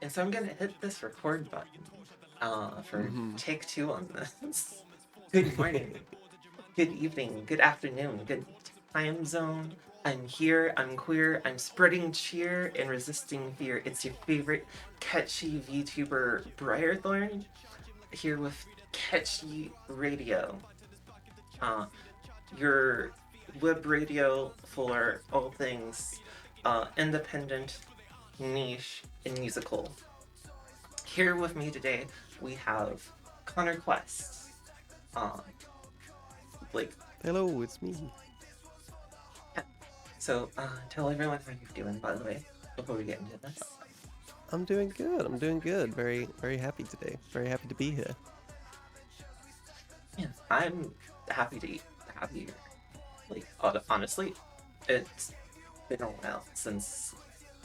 And so I'm gonna hit this record button for take two on this. Good morning, good evening, good afternoon, good time zone. I'm here, I'm queer, I'm spreading cheer and resisting fear. It's your favorite catchy VTuber BriarThorne here with Cait Sidhe Radio. Uh, your web radio for all things independent, niche, and musical. Here with me today, we have Connor Quest. Uh, like, Hello, it's me. yeah. So, tell everyone how you're doing, by the way, before we get into this. I'm doing good. I'm doing good. Very, very happy today. Very happy to be here. Yeah, I'm happy to have you. Like, honestly, it's been a while since,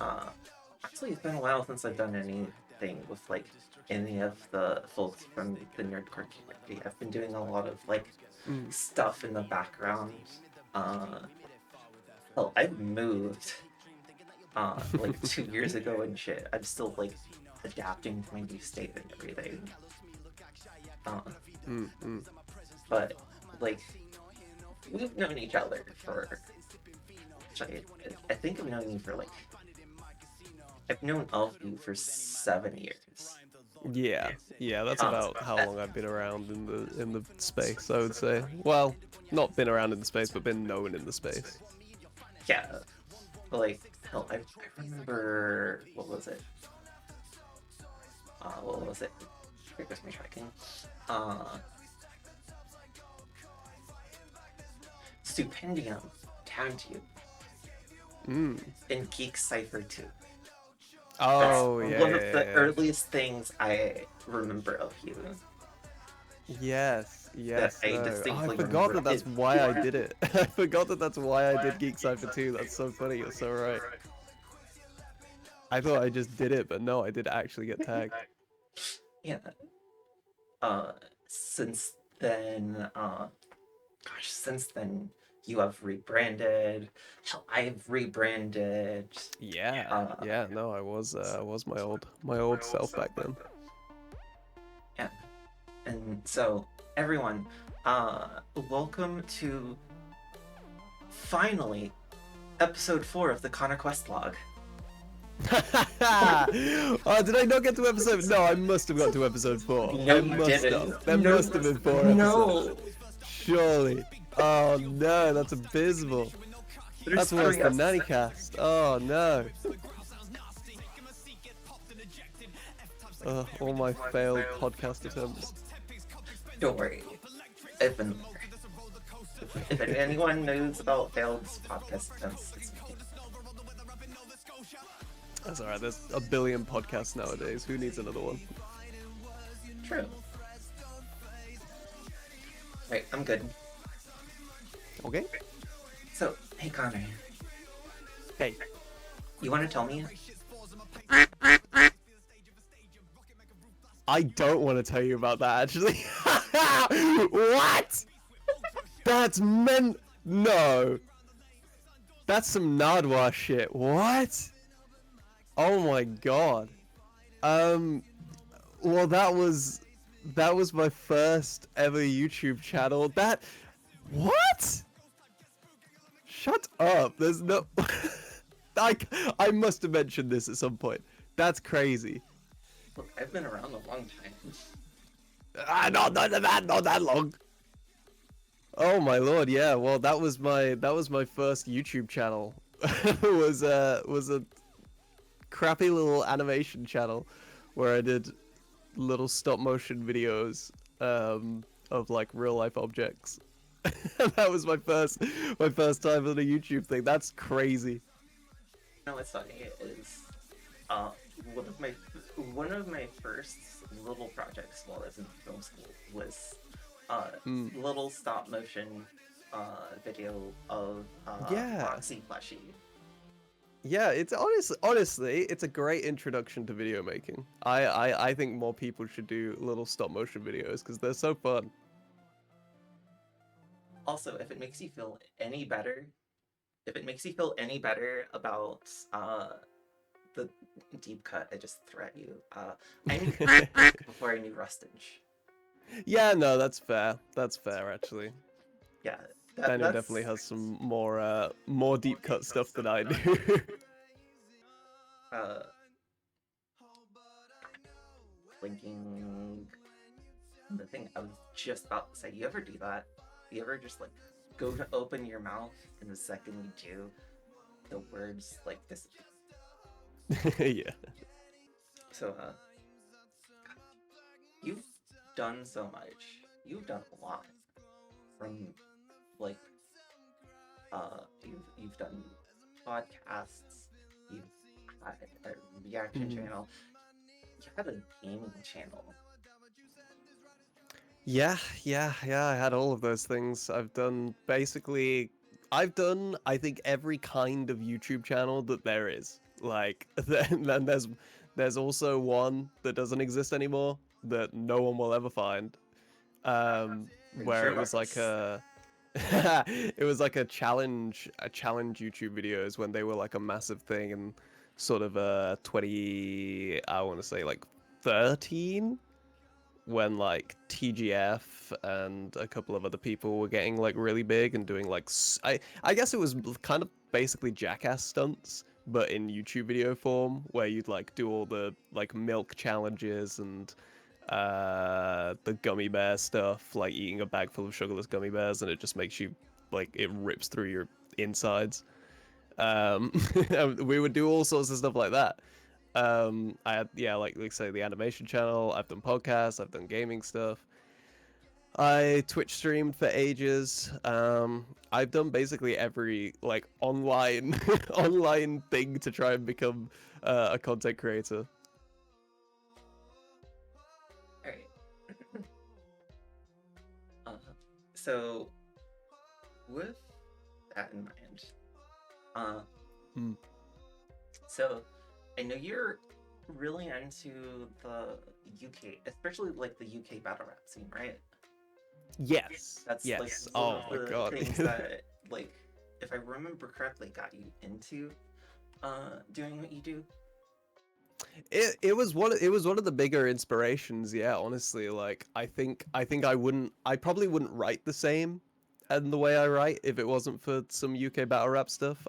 actually, it's been a while since I've done anything with, like, any of the folks from the nerdcore community. I've been doing a lot of, like, stuff in the background. Hell, I've moved, like 2 years ago and shit. I'm still, like, adapting to my new state and everything. But, like, we've known each other for, I think I've known you for, like, I've known all of you for 7 years. Yeah, that's about how long I've been around in the space, I would say. Well, not been around in the space, but been known in the space. Yeah, but, like, hell, I remember, what was it? Where was my tracking? Stupendium tagged you in Geek Cypher 2. Oh, That's yeah, one yeah, of the yeah. earliest things I remember of you. Yes, yes, I no. distinctly I forgot remember that that's it. why I did it. I forgot that that's why I did Geek Cypher 2. That's so funny. You're so right. I thought I just did it, but no, I did actually get tagged. Yeah. Since then, since then you have rebranded. Hell, I've rebranded. Yeah, no, I was my old self back then. Yeah. And so, everyone, welcome to finally episode 4 of the Connor Quest log. Oh, did I not get to episode? No, I must have got to episode 4. No, I you must didn't. have. There No, must have been 4 no. episodes. Surely. Oh no, that's abysmal. There's That's worse 3 than episodes. Nannycast. Oh no. All my failed podcast attempts. Don't worry. I've been there. If anyone knows about failed podcast attempts, it's me. That's alright, there's a billion podcasts nowadays. Who needs another one? True. Right, I'm good. Okay. So, hey Connor, Hey. you want to tell me? I don't want to tell you about that, actually. What? That's meant... No. That's some Nardwar shit. What? Oh my god. Well, that was my first ever YouTube channel. What? Shut up. There's no... I must have mentioned this at some point. That's crazy. Look, I've been around a long time. Not that long. Oh my lord, yeah. Well, that was my first YouTube channel. was a crappy little animation channel where I did little stop motion videos of like real life objects. That was my first time on a YouTube thing. That's crazy. You know what's funny is, one of my first little projects while I was in film school was little stop motion video of Yeah. Foxy Fleshy. Yeah, it's honestly, it's a great introduction to video making. I think more people should do little stop motion videos because they're so fun. Also, if it makes you feel any better about the deep cut I just threw at you. I knew Brick before I knew Rustage. Yeah, no, that's fair. That's fair, actually. Yeah, Daniel that's definitely has some more deep cut stuff than I do. Blinking. The thing I was just about to say, you ever do that? You ever just like go to open your mouth, and the second you do, the words like disappear? Yeah. So, you've done so much. You've done a lot. From like, you've done podcasts. You've had a reaction channel. You had a gaming channel. Yeah, I had all of those things. I've done, I think, every kind of YouTube channel that there is. Like, then there's also one that doesn't exist anymore that no one will ever find. Pretty Where sure it was about like this. it was like a challenge YouTube videos when they were like a massive thing in sort of 20, I want to say like 13, when like TGF and a couple of other people were getting like really big and doing like I guess it was kind of basically jackass stunts but in YouTube video form, where you'd like do all the like milk challenges and the gummy bear stuff, like eating a bag full of sugarless gummy bears, and it just makes you like, it rips through your insides. We would do all sorts of stuff like that. I had, yeah, like say, the animation channel. I've done podcasts. I've done gaming stuff. I Twitch streamed for ages. I've done basically every like online online thing to try and become a content creator. Alright. So, with that in mind, so I know you're really into the UK, especially like the UK battle rap scene, right? Yes. That's like Yes. one Oh of my the god. things that, like, if I remember correctly, got you into doing what you do. It was one of the bigger inspirations, yeah, honestly. Like, I probably wouldn't write the same and the way I write if it wasn't for some UK battle rap stuff.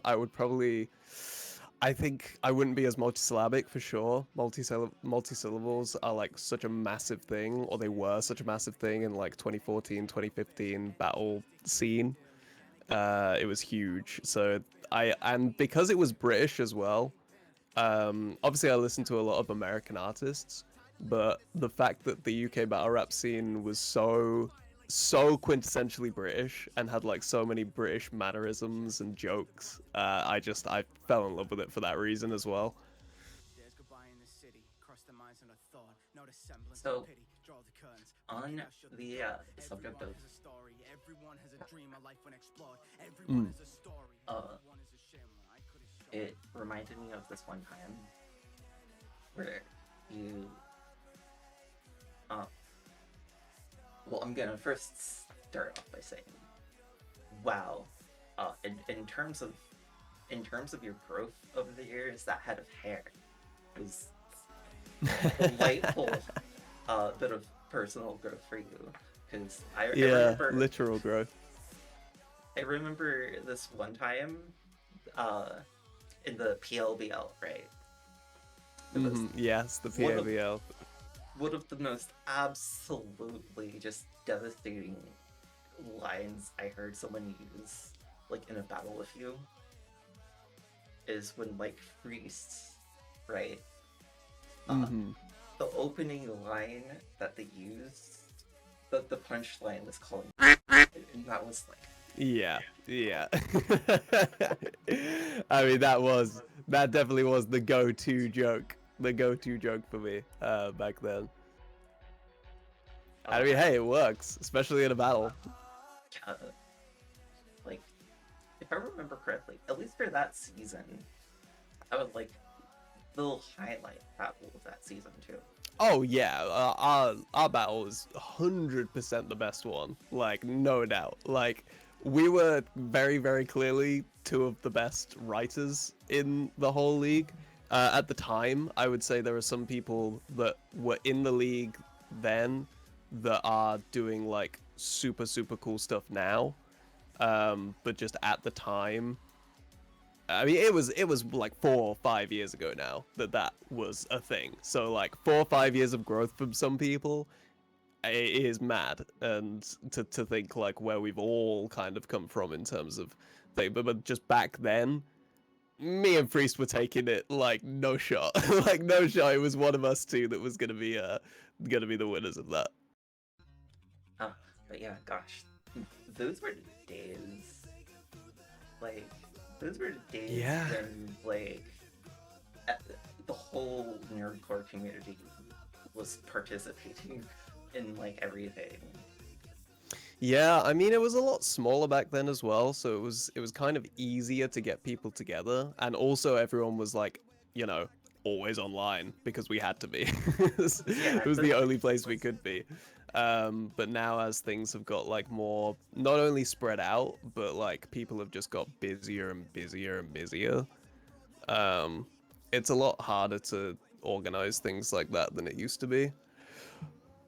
I think I wouldn't be as multisyllabic for sure. Multisyllables are like such a massive thing, or they were such a massive thing in like 2014, 2015 battle scene. It was huge. So and because it was British as well, obviously I listened to a lot of American artists, but the fact that the UK battle rap scene was so quintessentially British and had like so many British mannerisms and jokes, I fell in love with it for that reason as well. So, on the subject of it reminded me of this one time where you well, I'm gonna first start off by saying, wow, in terms of your growth over the years, that head of hair was a delightful bit of personal growth for you, because I remember literal growth. I remember this one time in the PLBL, right? Yes, the PLBL. One of the most absolutely just devastating lines I heard someone use, like, in a battle with you, is when, like, Priest, right? The opening line that they used, the punchline was calling, and that was like, yeah. I mean, that definitely was the go-to joke for me back then. I mean, hey, it works, especially in a battle. Like, if I remember correctly, at least for that season, I would like little highlight battle of that season too. Oh yeah, our battle was 100% the best one, like, no doubt. Like, we were very, very clearly two of the best writers in the whole league, At the time, I would say there are some people that were in the league then that are doing like super super cool stuff now. But just at the time, I mean, it was like 4 or 5 years ago now that was a thing. So like 4 or 5 years of growth from some people, it is mad. And to think like where we've all kind of come from in terms of thing, but just back then, me and Priest were taking it like no shot, like no shot. It was one of us two that was gonna be the winners of that. Oh, but yeah, gosh, those were days. Like, those were days Yeah. when like the whole nerdcore community was participating in like everything. Yeah, I mean it was a lot smaller back then as well, so it was kind of easier to get people together, and also everyone was like, you know, always online because we had to be. Yeah, It was the only place we could be. But now as things have got like more not only spread out, but like people have just got busier and busier and busier. Um, it's a lot harder to organize things like that than it used to be.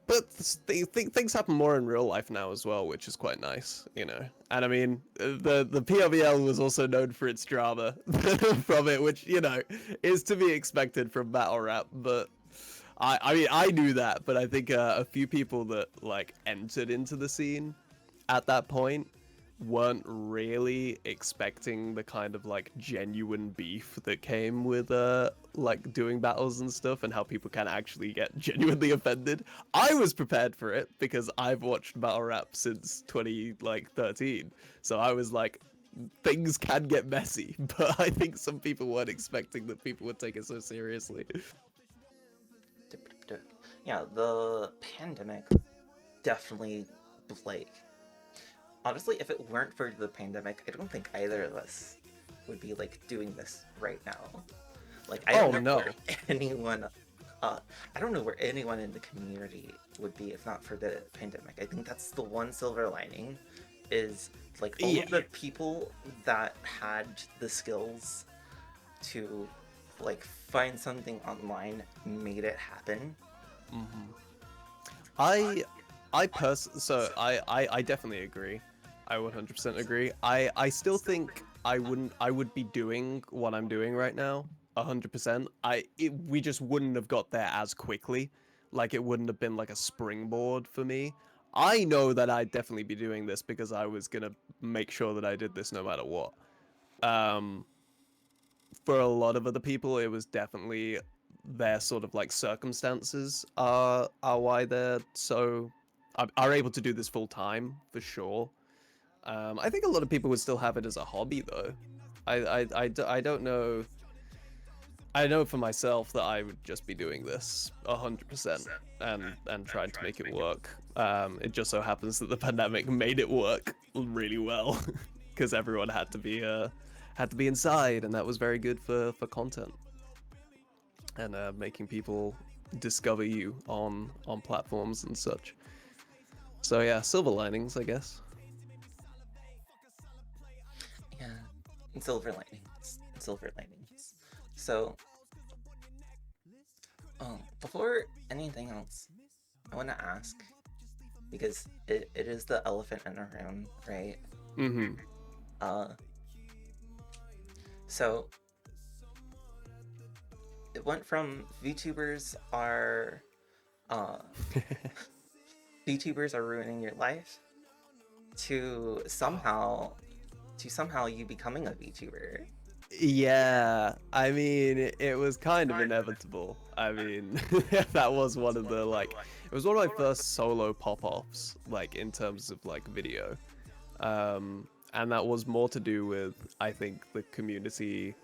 But things happen more in real life now as well, which is quite nice, you know. And I mean, the PRBL was also known for its drama from it, which you know is to be expected from battle rap. But I mean, I knew that, but I think a few people that like entered into the scene at that point weren't really expecting the kind of like genuine beef that came with like doing battles and stuff, and how people can actually get genuinely offended. I was prepared for it because I've watched battle rap since 2013, so I was like, things can get messy, but I think some people weren't expecting that people would take it so seriously. Yeah, the pandemic definitely, like, honestly, if it weren't for the pandemic, I don't think either of us would be like doing this right now. Like, I don't know where anyone, I don't know where anyone in the community would be if not for the pandemic. I think that's the one silver lining, is like all of the people that had the skills to like find something online made it happen. I definitely agree. I 100% agree. I still think I would be doing what I'm doing right now 100%. We just wouldn't have got there as quickly. Like it wouldn't have been like a springboard for me. I know that I'd definitely be doing this because I was gonna make sure that I did this no matter what. Um, for a lot of other people, it was definitely their sort of like circumstances are why they're so are able to do this full time for sure. I think a lot of people would still have it as a hobby though. I don't know. I know for myself that I would just be doing this 100% and trying to make it work. It just so happens that the pandemic made it work really well because everyone had to be inside, and that was very good for content and making people discover you on platforms and such. So yeah, silver linings, I guess. Yeah, silver linings, silver linings. So, before anything else, I want to ask, because it is the elephant in the room, right? Mm-hmm. Uh, so it went from uh, VTubers are ruining your life to somehow you becoming a VTuber. Yeah, I mean, it was kind of inevitable. I mean, that was one of the like, it was one of my first solo pop-offs, like in terms of like video, and that was more to do with I think the community,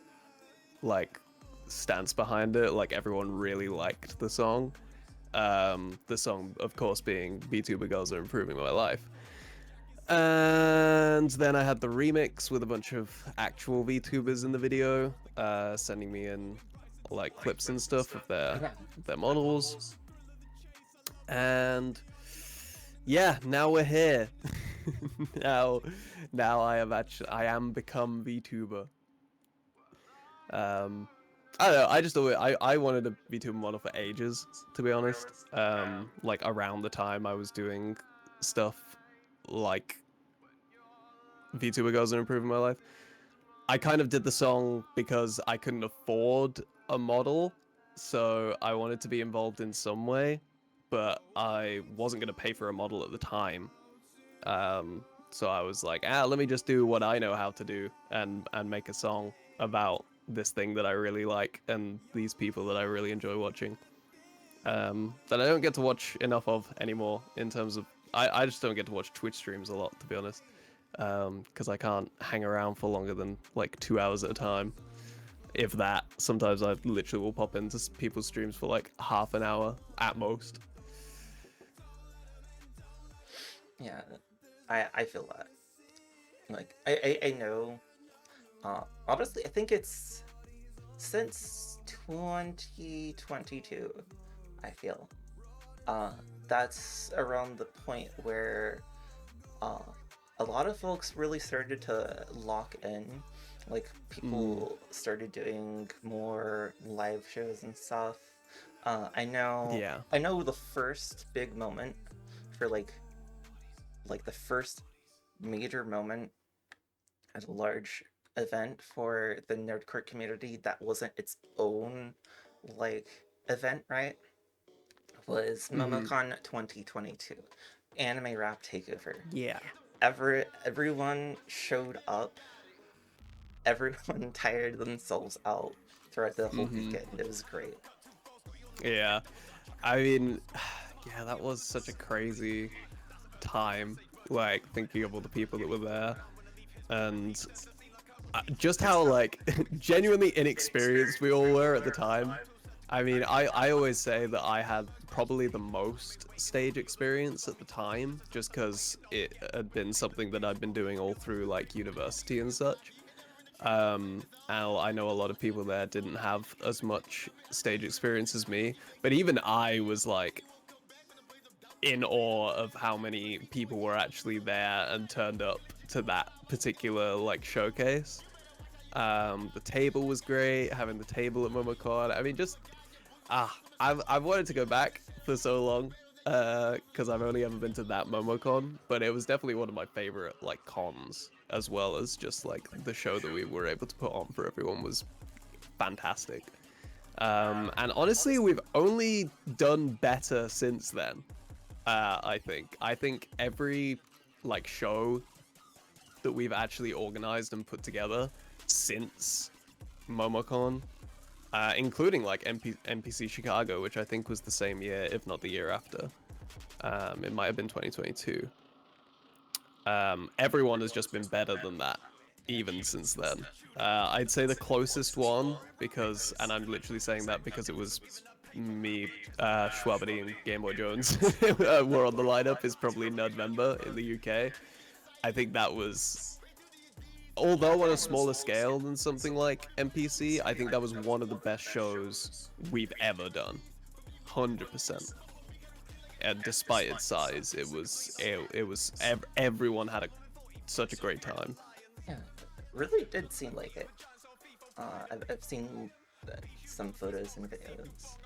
like, stance behind it. Like everyone really liked the song. The song, of course, being "VTuber Girls Are Improving My Life." And then I had the remix with a bunch of actual VTubers in the video, sending me in like clips and stuff of their models. And yeah, now we're here. now I am become VTuber. I don't know. I just always, I wanted a VTuber model for ages, to be honest. Like around the time I was doing stuff like VTuber Goals Are Improving My Life. I kind of did the song because I couldn't afford a model, so I wanted to be involved in some way, but I wasn't going to pay for a model at the time. So I was like, let me just do what I know how to do and make a song about this thing that I really like and these people that I really enjoy watching. That I don't get to watch enough of anymore in terms of I just don't get to watch Twitch streams a lot, to be honest, because I can't hang around for longer than like 2 hours at a time. If that, sometimes I literally will pop into people's streams for like half an hour at most. Yeah, I feel that. Like I know. Honestly, I think it's since 2022. I feel. Uh, that's around the point where uh, a lot of folks really started to lock in. Like people started doing more live shows and stuff. I know. Yeah. I know the first big moment for like the first major moment at a large event for the nerdcore community that wasn't its own like event, right? Was MomoCon 2022, anime rap takeover. Yeah. Everyone showed up. Everyone tired themselves out throughout the whole weekend. It was great. Yeah. I mean, yeah, that was such a crazy time, like thinking of all the people that were there and just how like genuinely inexperienced we all were at the time. I mean, I always say that I had probably the most stage experience at the time, just because it had been something that I'd been doing all through like university and such. And I know a lot of people there didn't have as much stage experience as me, but even I was like in awe of how many people were actually there and turned up to that particular like showcase. The table was great, having the table at MomoCon. I mean, just I've wanted to go back for so long because I've only ever been to that MomoCon, but it was definitely one of my favorite like cons, as well as just like the show that we were able to put on for everyone was fantastic. And honestly, we've only done better since then. I think every like show that we've actually organized and put together since MomoCon, including like NPC Chicago, which I think was the same year, if not the year after. It might have been 2022. Everyone has just been better than that, even since then. I'd say the closest one, because, and I'm literally saying that because it was me, Schwabity, and Game Boy Jones were on the lineup, is probably Nerdvember in the UK. I think that was, although on a smaller scale than something like NPC, I think that was one of the best shows we've ever done. 100%. And despite its size, everyone had such a great time. Yeah, really did seem like it. I've seen some photos and videos.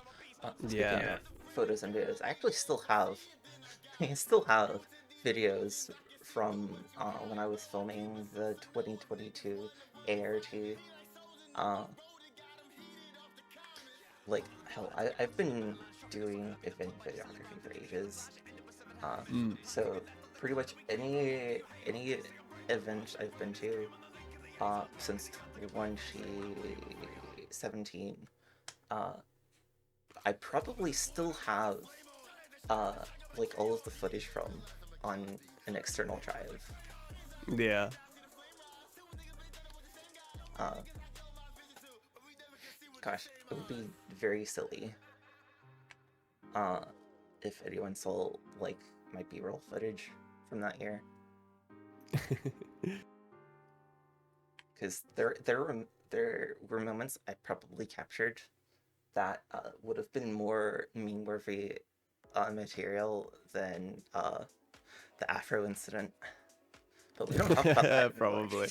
Speaking Yeah. of photos and videos, I actually still have, I still have videos from when I was filming the 2022 ART. Uh, like hell, I've been doing event videography for ages. So pretty much any event I've been to since 2017, uh, I probably still have uh, like all of the footage from on an external drive. Yeah. Uh, Gosh, it would be very silly if anyone saw like my B-roll footage from that year, because there were moments I probably captured that would have been more meme-worthy material than the Afro incident. but we don't talk about that anymore. Probably.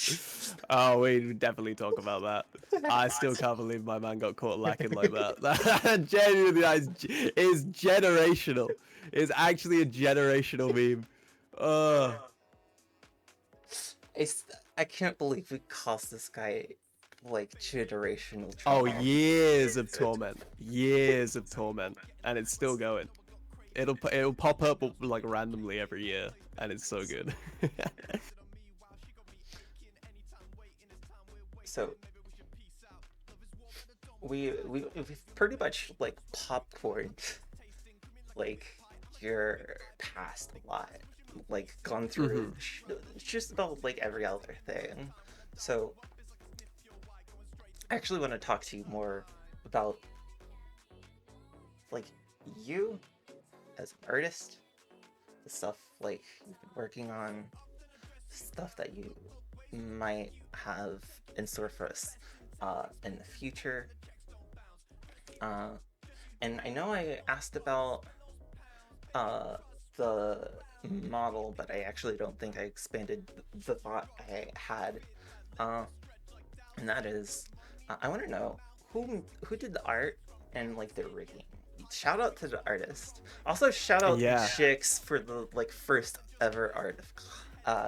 Oh, we definitely talk about that. I still can't believe my man got caught lacking like that. That genuinely is generational. It's actually a generational meme. I can't believe we cost this guy like generational Oh, trauma. years of torment, and it's still going. It'll pop up like randomly every year, and it's so good. So we've pretty much like popcorned like your past a lot, like gone through just about like every other thing. So I actually want to talk to you more about like you as an artist, the stuff like you've been working on, stuff that you might have in store for us in the future. And I know I asked about the model, but I actually don't think I expanded the thought I had. And that is, I want to know who did the art and like the rigging. Shout out to the artist. Also, shout out Chicks for the like first ever art of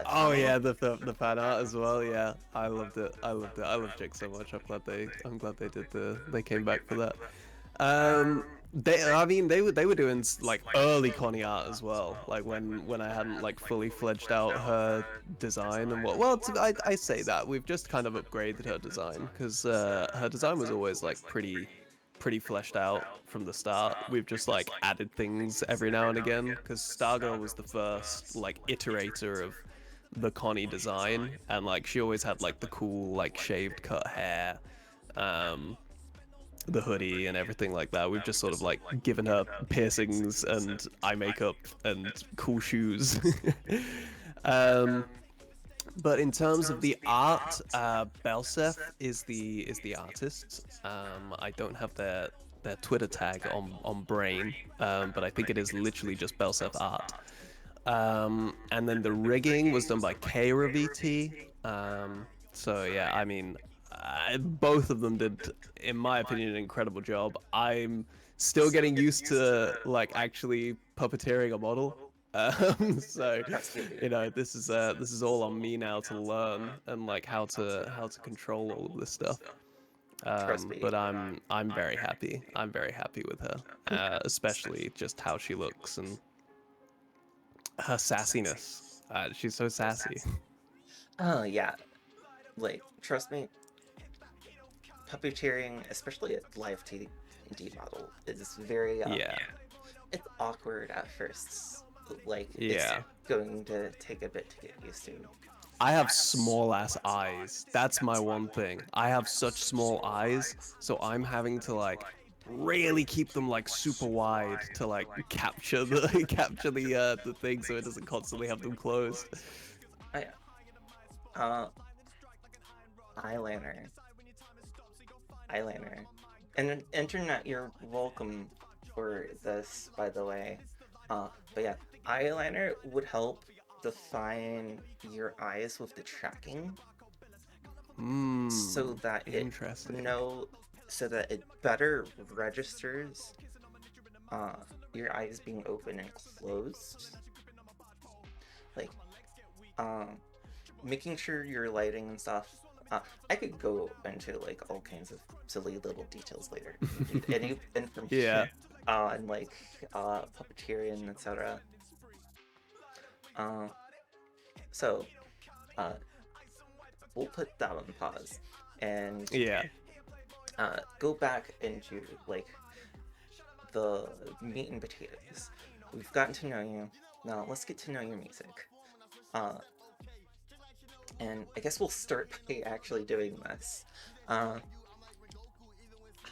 oh yeah, the fan art as well. Yeah, I loved it. I love Jake so much. I'm glad they came back for that. They were doing like early Connie art as well, like when I hadn't like fully fledged out her design and what. Well, I say that we've just kind of upgraded her design because her design was always like pretty fleshed out from the start. We've just like added things every now and again because Stargirl was the first like iterator of the Connie design, and like she always had like the cool like shaved cut hair, the hoodie and everything like that. We've just sort of like given her piercings and eye makeup and cool shoes. But in terms of the art, Belseth is the artist. I don't have their Twitter tag on Brain, but I think it is literally just Belseth art. And then the rigging was done by KRVT. So yeah, I mean, both of them did, in my opinion, an incredible job. I'm still getting used to like actually puppeteering a model. So you know, this is all on me now to learn and like how to control all of this stuff. But I'm very happy. I'm very happy with her, especially just how she looks and her sassiness. She's so sassy. Oh yeah, like trust me, puppeteering, especially a live TD model, is very Yeah. It's awkward at first. Like Yeah. it's going to take a bit to get used to. I have small ass eyes. That's my one thing. I have such small eyes, so I'm having to like really keep them like super wide to like capture the the thing so it doesn't constantly have them closed. Eyeliner. And internet, you're welcome for this, by the way. But yeah, eyeliner would help define your eyes with the tracking, so that it better registers your eyes being open and closed. Like, making sure your lighting and stuff. I could go into like all kinds of silly little details later. Any information on like puppeteering, etc. So we'll put that on pause and go back into like the meat and potatoes. We've gotten to know you. Now let's get to know your music. And I guess we'll start by actually doing this.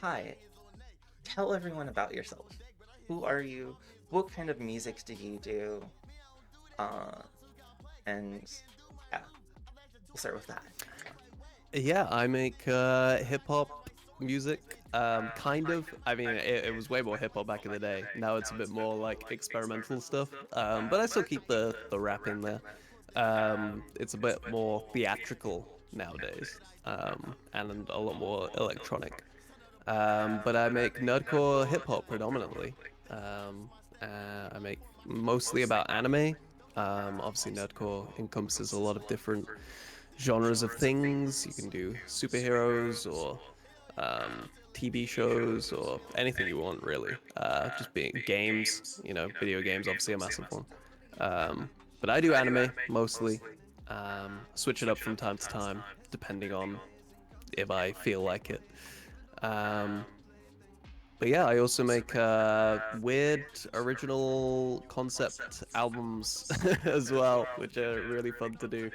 Hi, tell everyone about yourself. Who are you? What kind of music do you do? And yeah, we'll start with that. Yeah, I make hip hop music. Kind of. I mean, it was way more hip hop back in the day. Now it's a bit more like experimental stuff. But I still keep the rap in there. It's a bit more theatrical nowadays, and a lot more electronic. But I make nerdcore hip hop predominantly. Um, I make mostly about anime. Obviously, nerdcore encompasses a lot of different genres of things. You can do superheroes or TV shows or anything you want, really. Just being games, video games, obviously a massive one. But I do anime mostly. Switch it up from time to time, depending on if I feel like it. Um, but yeah, I also make weird original concept albums as well, which are really fun to do.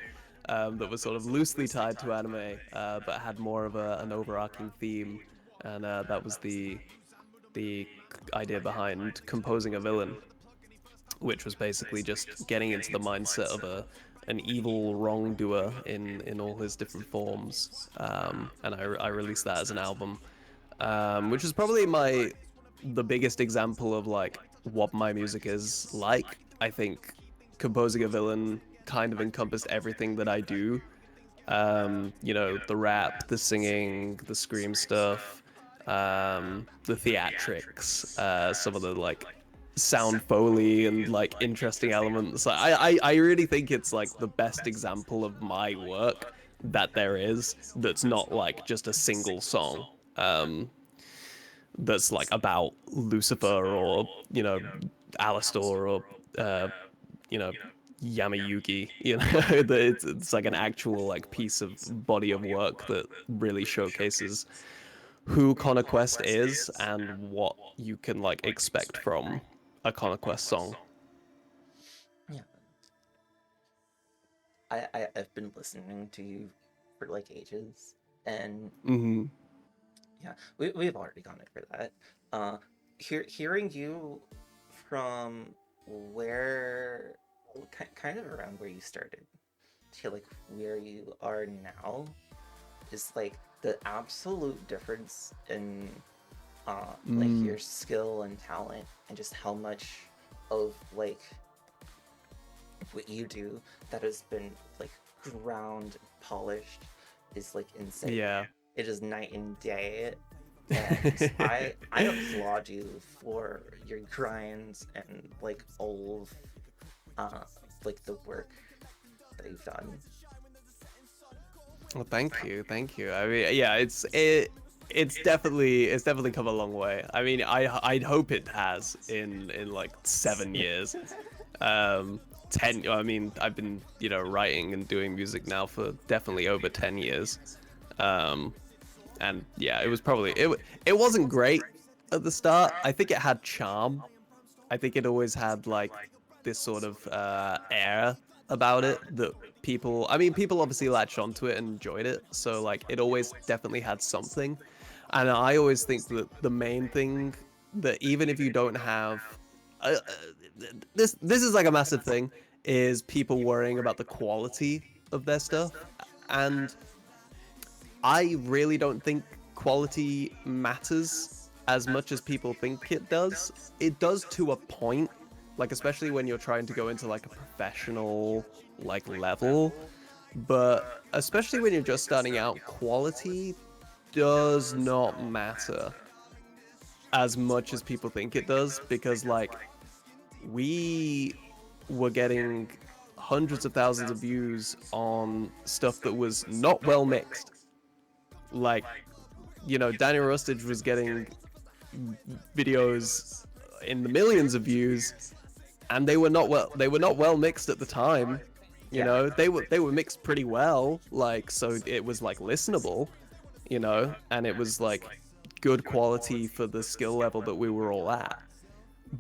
That were sort of loosely tied to anime, but had more of an overarching theme, and that was the idea behind composing a villain, which was basically just getting into the mindset of an evil wrongdoer in all his different forms. And I released that as an album, which is probably the biggest example of like what my music is like. I think composing a villain kind of encompassed everything that I do. The rap, the singing, the scream stuff, the theatrics, some of the like sound foley and like interesting elements. I really think it's like the best example of my work that there is that's not like just a single song. That's like about Lucifer or Alastor or uh, you know Yamayuki. It's like an actual like piece of body of work that really showcases who Conquest is and what you can like expect from a Conquest song. Yeah, I've been listening to you for like ages, and Hmm. yeah, we've already gone over that. Uh, hearing you from where, kind of around where you started to like where you are now, is like the absolute difference in like your skill and talent, and just how much of like what you do that has been like ground polished is like insane. Yeah. It is night and day. And I applaud you for your grind and like all of like the work that you've done. Well, thank you. I mean, yeah, it's definitely come a long way. I mean, I'd hope it has in like 7 years. 10. I mean, I've been writing and doing music now for definitely over 10 years. And yeah, it was probably it wasn't great at the start. I think it had charm. I think it always had like this sort of air about it that people obviously latched onto it and enjoyed it. So like it always definitely had something. And I always think that the main thing that even if you don't have uh, this is like a massive thing is people worrying about the quality of their stuff. And I really don't think quality matters as much as people think it does. It does to a point, like especially when you're trying to go into like a professional like level, but especially when you're just starting out, quality does not matter as much as people think it does, because like we were getting hundreds of thousands of views on stuff that was not well mixed. Like, Daniel Rustage was getting videos in the millions of views, and they were not well mixed at the time. They were mixed pretty well, like, so it was like listenable, and it was like good quality for the skill level that we were all at.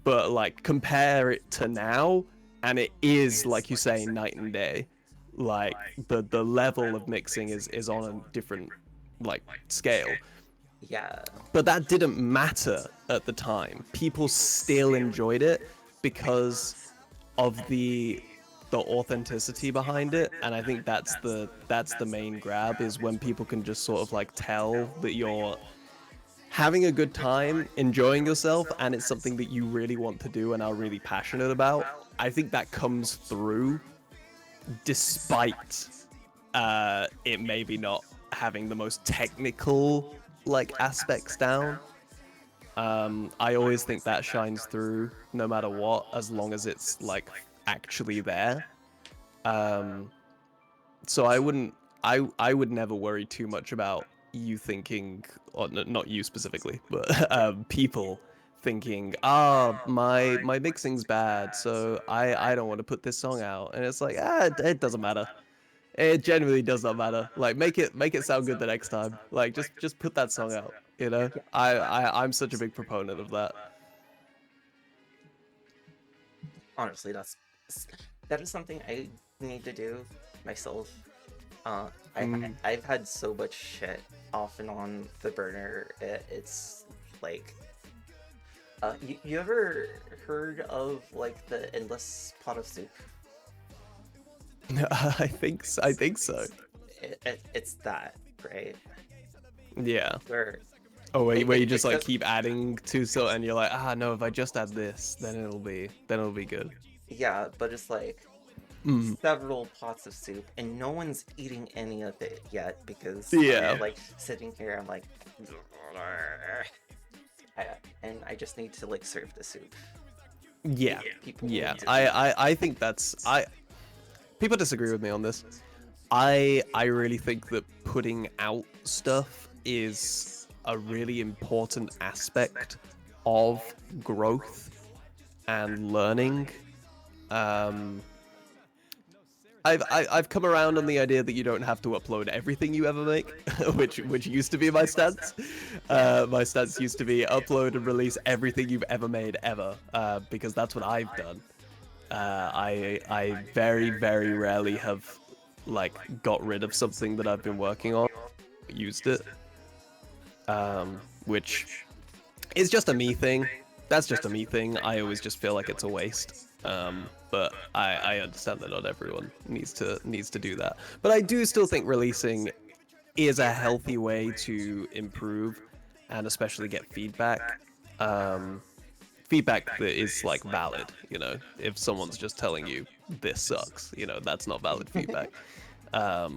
But like compare it to now, and it is, like you say, night and day. Like the level of mixing is on a different like scale. Yeah. But that didn't matter at the time. People still enjoyed it because of the authenticity behind it. And I think that's the main grab, is when people can just sort of like tell that you're having a good time, enjoying yourself, and it's something that you really want to do and are really passionate about. I think that comes through despite it maybe not having the most technical like aspects down. I always think that shines through no matter what, as long as it's like actually there. So I would never worry too much about you thinking, or not you specifically, but people thinking, my mixing's bad, so I don't want to put this song out. And it's like, it doesn't matter. It genuinely does not matter. Like, make it sound good the next time. Like, just put that song out. You know, I'm such a big proponent of that. Honestly, that is something I need to do myself. I've had so much shit off and on the burner. It's like, you ever heard of like the endless pot of soup? I think so. It's that, right? Yeah. Where where you just like keep adding to so, and you're like, no, if I just add this, then it'll be good. Yeah, but it's like several pots of soup, and no one's eating any of it yet because I'm like sitting here, I'm like, and I just need to like serve the soup. Yeah. I think people disagree with me on this. I really think that putting out stuff is a really important aspect of growth and learning. I've come around on the idea that you don't have to upload everything you ever make, which used to be my stance. My stance used to be upload and release everything you've ever made ever, because that's what I've done. I very, very rarely have like got rid of something that I've been working on, used it, which is just a me thing. That's just a me thing. I always just feel like it's a waste. But I understand that not everyone needs to do that. But I do still think releasing is a healthy way to improve and especially get feedback. Feedback that is like valid, you know. If someone's just telling you this sucks, you know, that's not valid feedback. But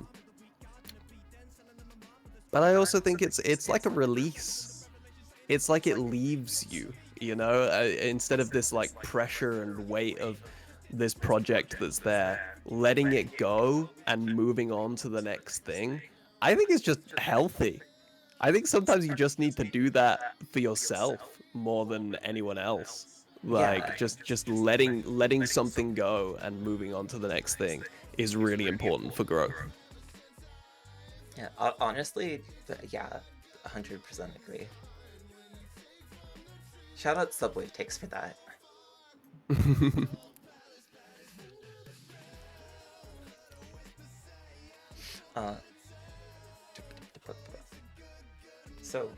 I also think it's like a release. It's like it leaves you, you know, instead of this like pressure and weight of this project that's there, letting it go and moving on to the next thing. I think it's just healthy. I think sometimes you just need to do that for yourself more than anyone else. Like just letting something go and moving on to the next thing is really important for growth. Yeah, honestly, 100% agree. Shout out Subway Takes for that. So,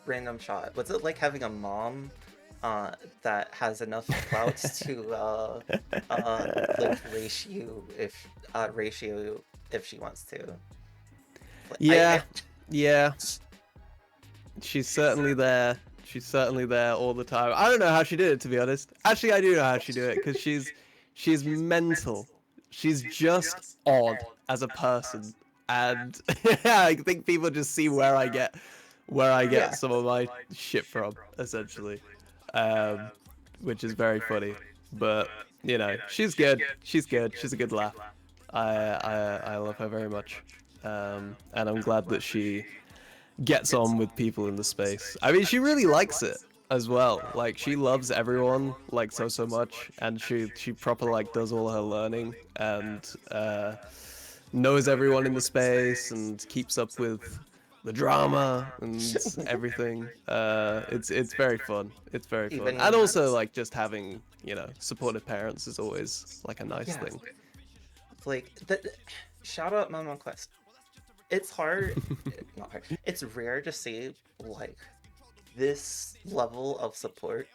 random shot. What's it like having a mom that has enough clouts to like ratio if she wants to? Yeah. She's certainly there. She's certainly there all the time. I don't know how she did it, to be honest. Actually, I do know how she did it, because she's mental. She's just odd as a person, and I think people just see where I get some of my shit from, essentially, which is very funny. But you know, she's good. She's good. She's a good laugh. I love her very much, and I'm glad that she gets on with people in the space. I mean, she really likes it as well. Like, she loves everyone like so much, and she proper like does all her learning and knows everyone in the space and keeps up with the drama and everything. It's very fun. It's very fun. And also like just having, you know, supportive parents is always like a nice thing. Like shout out Mama Quest. It's hard, not hard. It's rare to see like this level of support,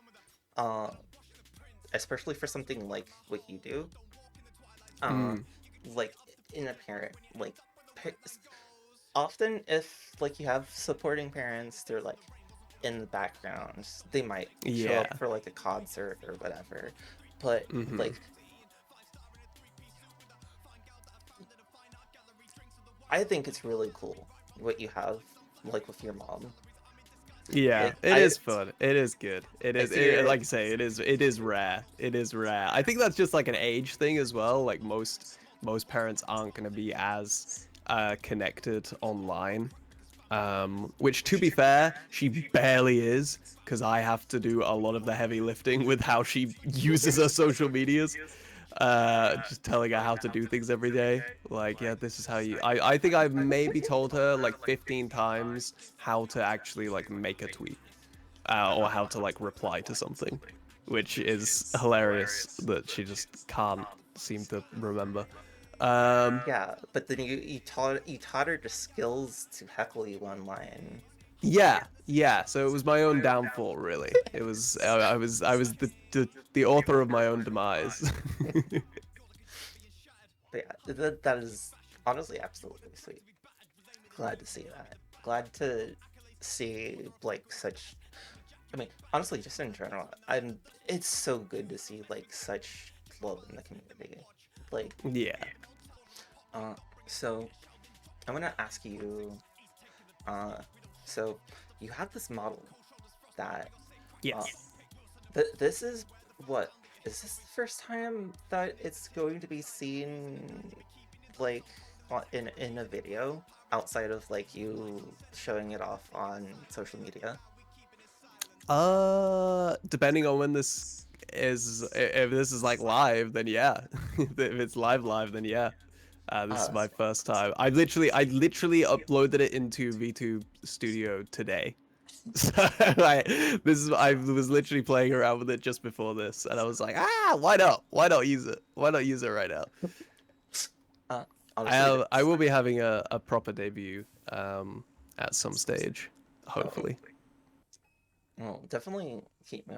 especially for something like what you do. Like in a parent, like often if like you have supporting parents, they're like in the background. They might show up for like a concert or whatever, but like I think it's really cool what you have, like with your mom. Yeah, It, it I is fun. It is good. I see your Like I say, it is rare. It is rare. I think that's just like an age thing as well. Like most parents aren't going to be as connected online. Which to be fair, she barely is, because I have to do a lot of the heavy lifting with how she uses her social medias. Just telling her how to do things every day. Like, yeah, this is how you. I think I've maybe told her like 15 times how to actually like make a tweet, or how to like reply to something, which is hilarious that she just can't seem to remember. Um, Yeah, but then you taught her the skills to heckle you online. yeah, yeah. So it was my own downfall, really. It was I was the author of my own demise. But yeah, that is honestly absolutely sweet. Glad to see that. Glad to see like such. I mean, honestly, just in general, I'm. It's so good to see like such love in the community. Like, Yeah. uh, so I want to ask you. Uh, so you have this model that. Uh, Yes. this is what is this the first time that it's going to be seen like in a video outside of like you showing it off on social media? Depending on when this is, if this is like live, then yeah. If it's live, then yeah. This is Uh, my first time. I literally uploaded it into VTube Studio today. So I was literally playing around with it just before this, and I was like, why not? Why not use it? Why not use it right now? uh, honestly, I that's will be having a proper debut at some stage, oh, hopefully. well, definitely keep me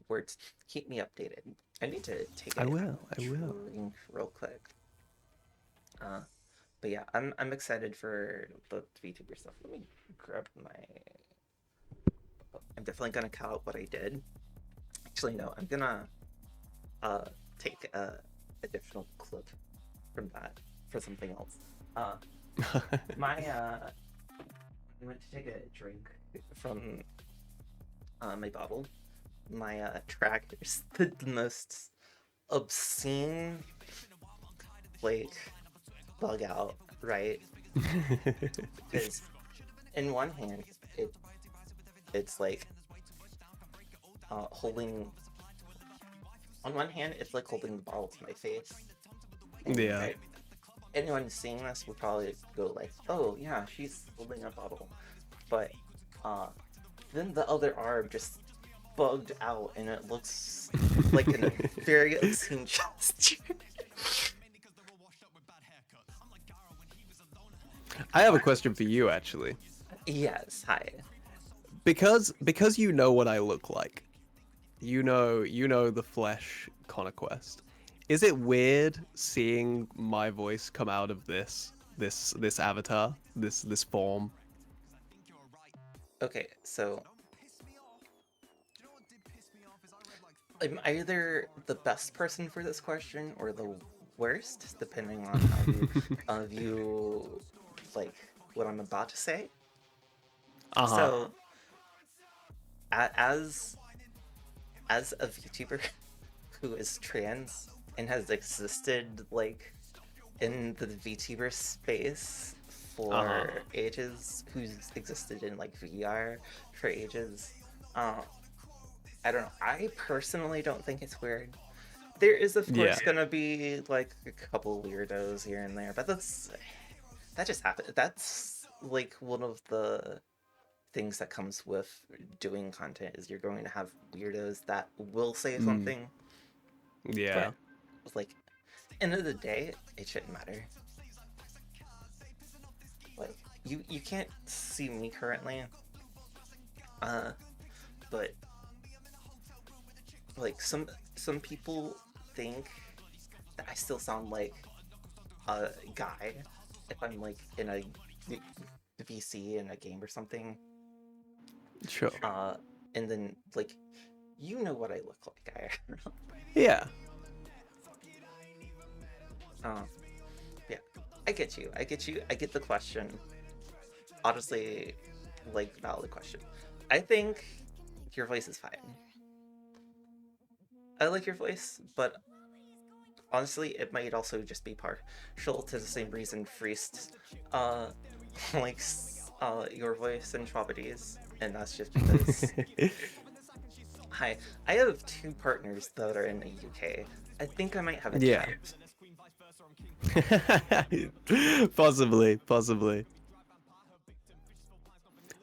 words keep me updated. I need to take I a will. I will. drink real quick. Uh, but yeah, I'm excited for the VTuber stuff. Let me grab my. I'm definitely gonna cut out what I did. Actually, no, I'm gonna uh take a additional clip from that for something else. Uh, my I went to take a drink from my bottle. My tracker's the most obscene like bug out, right? Because in one hand it's like holding on one hand it's like holding the bottle to my face, and Yeah. anyone seeing this would probably go like, oh yeah, she's holding a bottle, but uh then the other arm just bugged out and it looks like a very obscene gesture. I have a question for you, actually. Yes, hi. Because you know what I look like. You know the flesh conquest. Is it weird seeing my voice come out of this avatar, this form? Okay, so I'm either the best person for this question or the worst, depending on how you view like what I'm about to say. Uh-huh. So, as a VTuber who is trans and has existed like in the VTuber space Uh-huh. for ages, who's existed in like VR for ages, uh, I don't know. I personally don't think it's weird. There is of Yeah. course gonna be like a couple weirdos here and there, but that just happens. That's like one of the things that comes with doing content is you're going to have weirdos that will say Mm. something, Yeah. but like end of the day, it shouldn't matter. Like you can't see me currently, uh, but like some people think that I still sound like a guy if I'm like in a VC in a game or something. Sure. Uh, and then like you know what I look like. Yeah. Uh, yeah, I get you. I get you. I get the question. Honestly, like, valid question. I think your voice is fine. I like your voice, but honestly, it might also just be partial to the same reason Freest likes your voice and Schwabity's, and that's just because. Hi, I have 2 partners that are in the UK. I think I might have a Yeah. Possibly.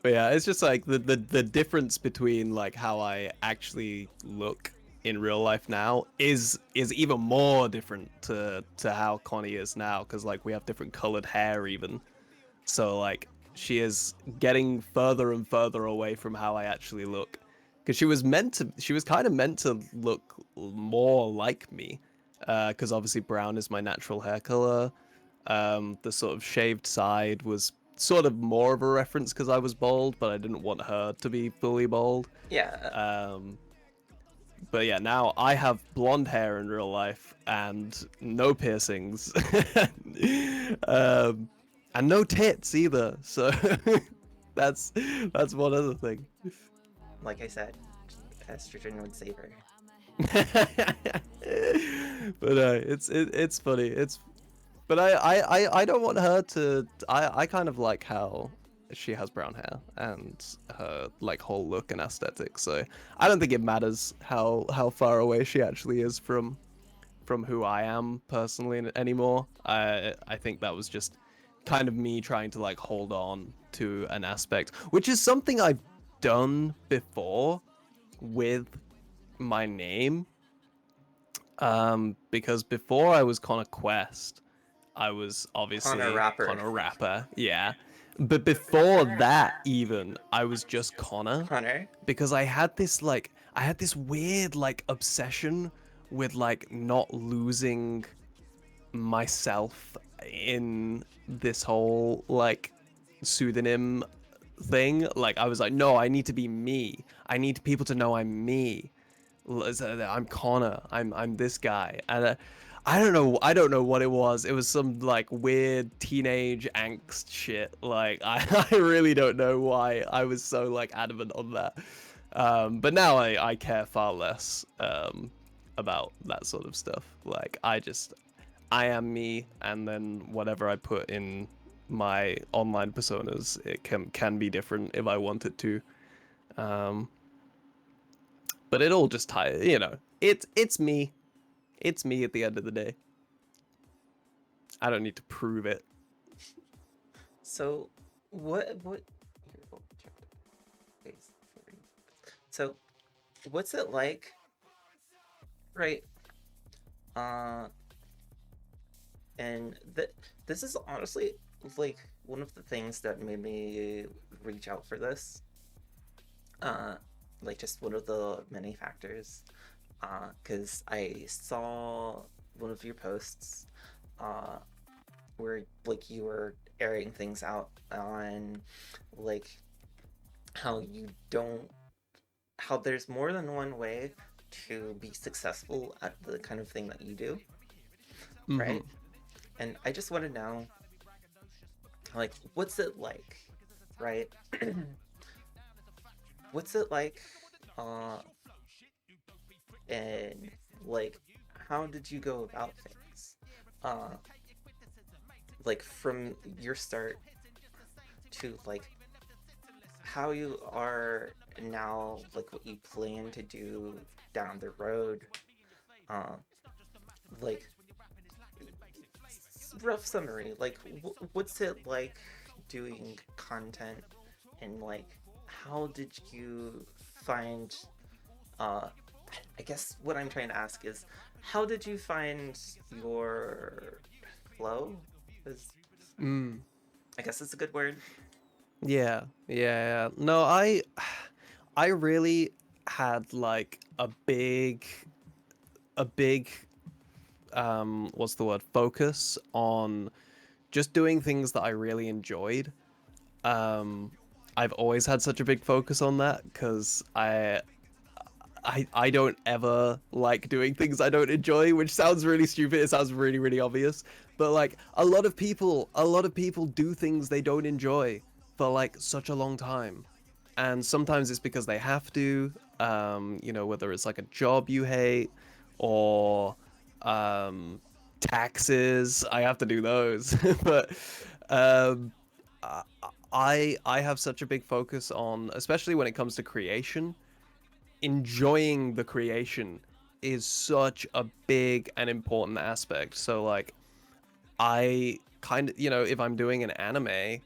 But yeah, it's just like the difference between like how I actually look in real life now is even more different to how Connie is now, because like we have different colored hair even. So like she is getting further and further away from how I actually look, because she was kind of meant to look more like me, because obviously brown is my natural hair color. The sort of shaved side was sort of more of a reference because I was bald, but I didn't want her to be fully bald. Yeah. But yeah, now I have blonde hair in real life and no piercings, and no tits either. So that's one other thing. Like I said, estrogen would save her. But it's funny. But I don't want her to. I kind of like how she has brown hair and her like whole look and aesthetic. So I don't think it matters how far away she actually is from who I am personally anymore. I think that was just kind of me trying to like hold on to an aspect, which is something I've done before with my name. Because before I was Connor Quest, I was obviously Connor Rapper, yeah. But before that, even I was just Connor, because I had this weird like obsession with like not losing myself in this whole like pseudonym thing. Like I was like, no, I need to be me. I need people to know I'm me. I'm Connor. I'm this guy, and I don't know what it was. It was some like weird teenage angst shit. Like I really don't know why I was so like adamant on that. But now I care far less about that sort of stuff. Like I am me, and then whatever I put in my online personas, it can be different if I want it to. But it all just it's me. It's me at the end of the day. I don't need to prove it. So so what's it like, right? And this is honestly like one of the things that made me reach out for this. Like just one of the many factors. Because I saw one of your posts, where like you were airing things out on like how there's more than one way to be successful at the kind of thing that you do, right? And I just want to know, like, what's it like, right? What's it like, and like, how did you go about things? Like from your start to like how you are now, like what you plan to do down the road. Like rough summary, like what's it like doing content, and like how did you find I guess what I'm trying to ask is, how did you find your flow? I guess it's a good word. Yeah. No, I really had like a big what's the word, focus on just doing things that I really enjoyed. I've always had such a big focus on that because I don't ever like doing things I don't enjoy, which sounds really stupid. It sounds really, really obvious. But like a lot of people do things they don't enjoy for like such a long time, and sometimes it's because they have to. You know, whether it's like a job you hate or taxes. I have to do those, but um, I have such a big focus on, especially when it comes to creation. Enjoying the creation is such a big and important aspect. So like I kind of, you know, if I'm doing an anime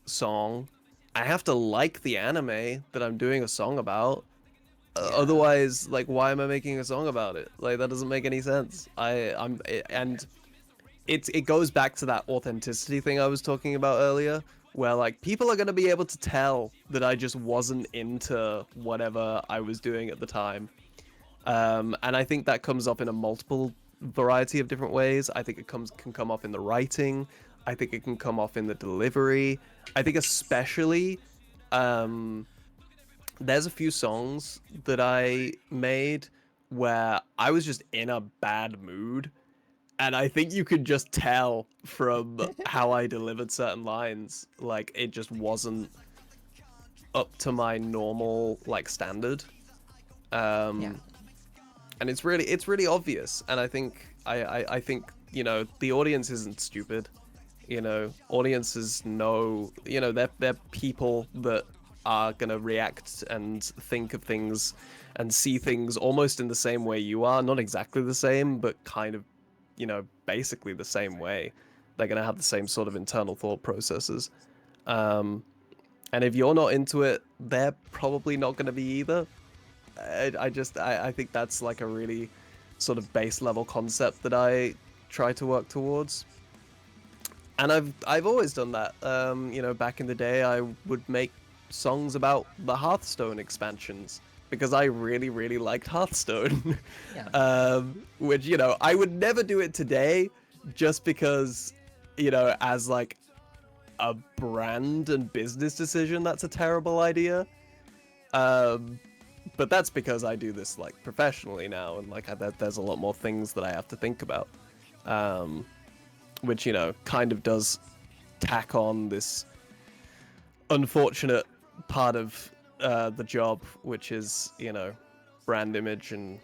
song, I have to like the anime that I'm doing a song about. Yeah. Otherwise, like, why am I making a song about it? Like, that doesn't make any sense. And it goes back to that authenticity thing I was talking about earlier, where like people are gonna be able to tell that I just wasn't into whatever I was doing at the time. And I think that comes up in a multiple variety of different ways. I think it can come up in the writing. I think it can come off in the delivery. I think especially, there's a few songs that I made where I was just in a bad mood, and I think you could just tell from how I delivered certain lines, like it just wasn't up to my normal like standard. Yeah. And it's really obvious. And I think I think, you know, the audience isn't stupid. You know, audiences know, you know, they're people that are gonna react and think of things and see things almost in the same way you are. Not exactly the same, but kind of, you know, basically the same way. They're gonna have the same sort of internal thought processes. And if you're not into it, they're probably not gonna be either. I think that's like a really sort of base level concept that I try to work towards. And I've always done that. You know, back in the day, I would make songs about the Hearthstone expansions because I really liked Hearthstone. Yeah. Which, you know, I would never do it today just because, you know, as like a brand and business decision, that's a terrible idea. But that's because I do this like professionally now, and like there's a lot more things that I have to think about, which, you know, kind of does tack on this unfortunate part of the job, which is, you know, brand image and,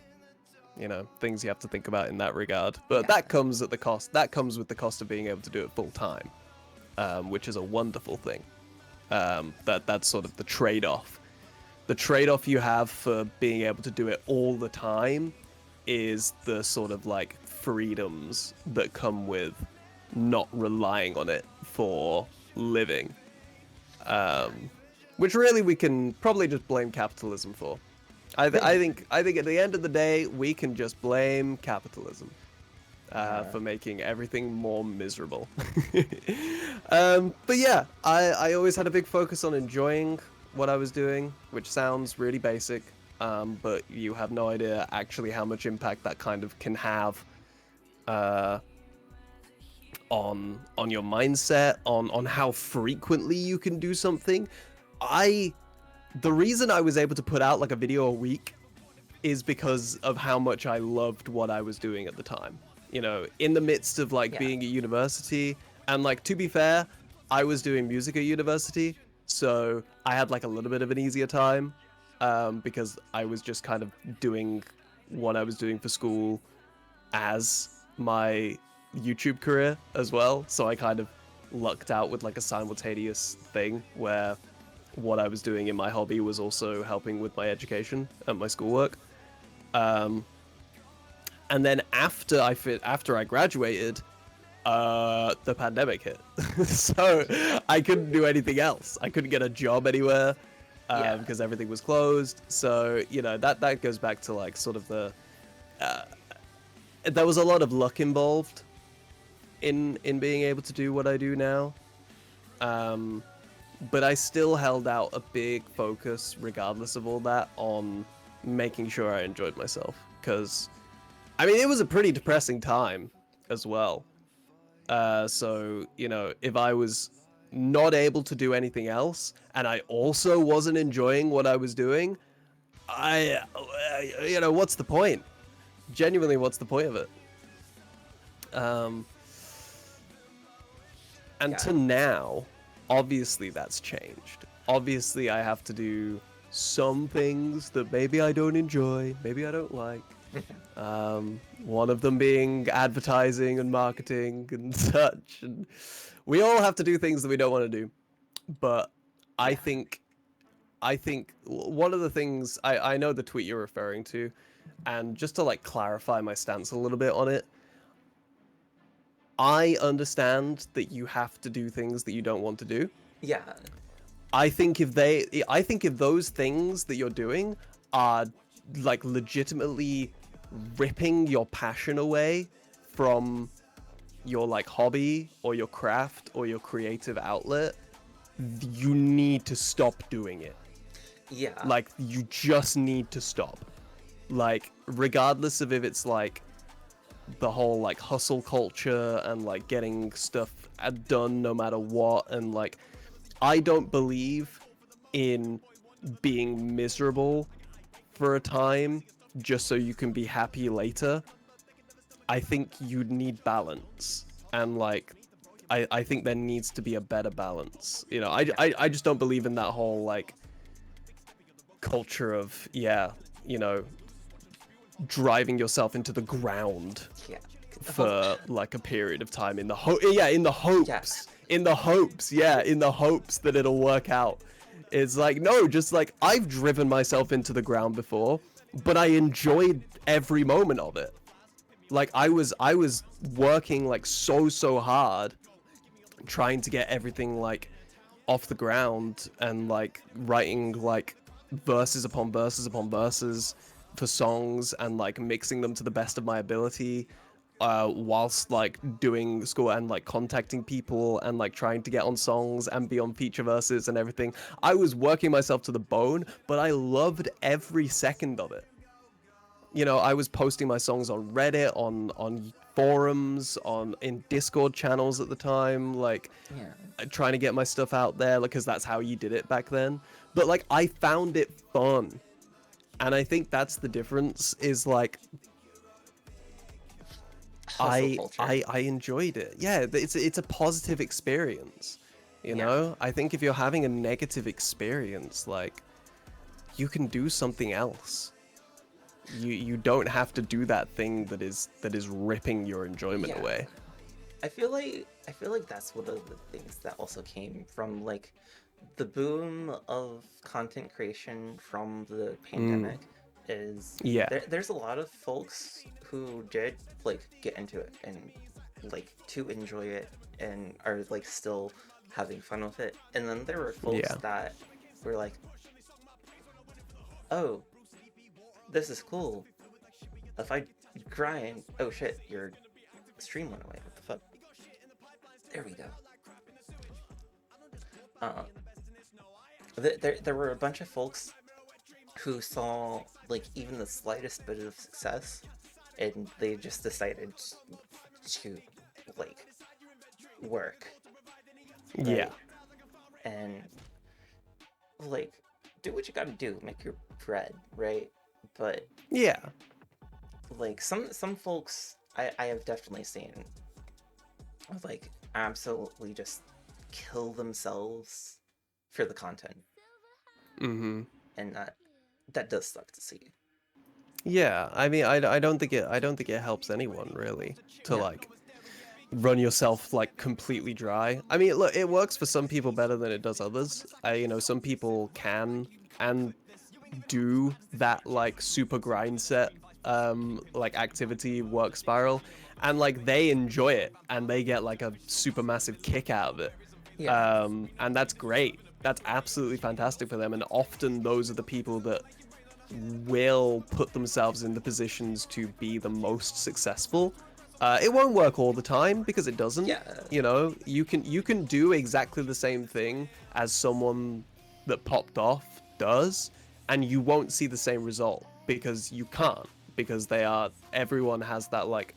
you know, things you have to think about in that regard. But Yeah. that comes at the cost. That comes with the cost of being able to do it full time, which is a wonderful thing. That's sort of the trade-off. The trade-off you have for being able to do it all the time is the sort of like freedoms that come with not relying on it for living. Which really we can probably just blame capitalism for. I think at the end of the day, we can just blame capitalism for making everything more miserable. But yeah, I always had a big focus on enjoying what I was doing, which sounds really basic, but you have no idea actually how much impact that kind of can have on your mindset, on how frequently you can do something. The reason I was able to put out like a video a week is because of how much I loved what I was doing at the time. You know, in the midst of like being at university, and like, to be fair, I was doing music at university, so I had like a little bit of an easier time, because I was just kind of doing what I was doing for school as my YouTube career as well. So I kind of lucked out with like a simultaneous thing where what I was doing in my hobby was also helping with my education and my schoolwork. And then after I graduated, the pandemic hit. So I couldn't do anything else. I couldn't get a job anywhere because everything was closed. So, you know, that goes back to like sort of the there was a lot of luck involved in being able to do what I do now. But I still held out a big focus, regardless of all that, on making sure I enjoyed myself. Because, I mean, it was a pretty depressing time as well. So, you know, if I was not able to do anything else, and I also wasn't enjoying what I was doing, you know, what's the point? Genuinely, what's the point of it? And to now, obviously that's changed. Obviously I have to do some things that maybe I don't enjoy, maybe I don't like. One of them being advertising and marketing and such. And we all have to do things that we don't want to do. But I think one of the things I know the tweet you're referring to, and just to like clarify my stance a little bit on it, I understand that you have to do things that you don't want to do. Yeah. I think if those things that you're doing are like legitimately ripping your passion away from your like hobby or your craft or your creative outlet, you need to stop doing it. Yeah. Like, you just need to stop. Like, regardless of if it's like the whole like hustle culture and like getting stuff done no matter what, and like I don't believe in being miserable for a time just so you can be happy later. I think you need balance, and like I think there needs to be a better balance. You know, I just don't believe in that whole like culture of, yeah, you know, driving yourself into the ground for like a period of time in the hopes that it'll work out. It's like, no, just like, I've driven myself into the ground before, but I enjoyed every moment of it. Like, I was working like so hard trying to get everything like off the ground, and like writing like verses upon verses upon verses for songs, and like mixing them to the best of my ability, whilst like doing school and like contacting people and like trying to get on songs and be on feature verses and everything. I was working myself to the bone, but I loved every second of it. You know, I was posting my songs on Reddit, on forums, in Discord channels at the time, like trying to get my stuff out there, because that's how you did it back then. But like, I found it fun, and I think that's the difference. Is like, I enjoyed it. Yeah, it's a positive experience. You know, I think if you're having a negative experience, like, you can do something else. You don't have to do that thing that is ripping your enjoyment away. I feel like that's one of the things that also came from like the boom of content creation from the pandemic. Is there's a lot of folks who did like get into it and like to enjoy it and are like still having fun with it, and then there were folks that were like, oh, this is cool. If I grind, oh shit, your stream went away. What the fuck? There we go. There were a bunch of folks who saw like even the slightest bit of success, and they just decided to like work. Right? Yeah. And like do what you gotta do, make your bread, right? But yeah, like some folks I have definitely seen like absolutely just kill themselves for the content. And that does suck to see. Yeah, I mean, I don't think it helps anyone really to like run yourself like completely dry. I mean, look, it works for some people better than it does others. You know, some people can and do that like super grind set like activity work spiral, and like they enjoy it and they get like a super massive kick out of it. And that's great. That's absolutely fantastic for them, and often those are the people that will put themselves in the positions to be the most successful. It won't work all the time, because it doesn't. You know, you can do exactly the same thing as someone that popped off does, and you won't see the same result, because you can't, because everyone has that like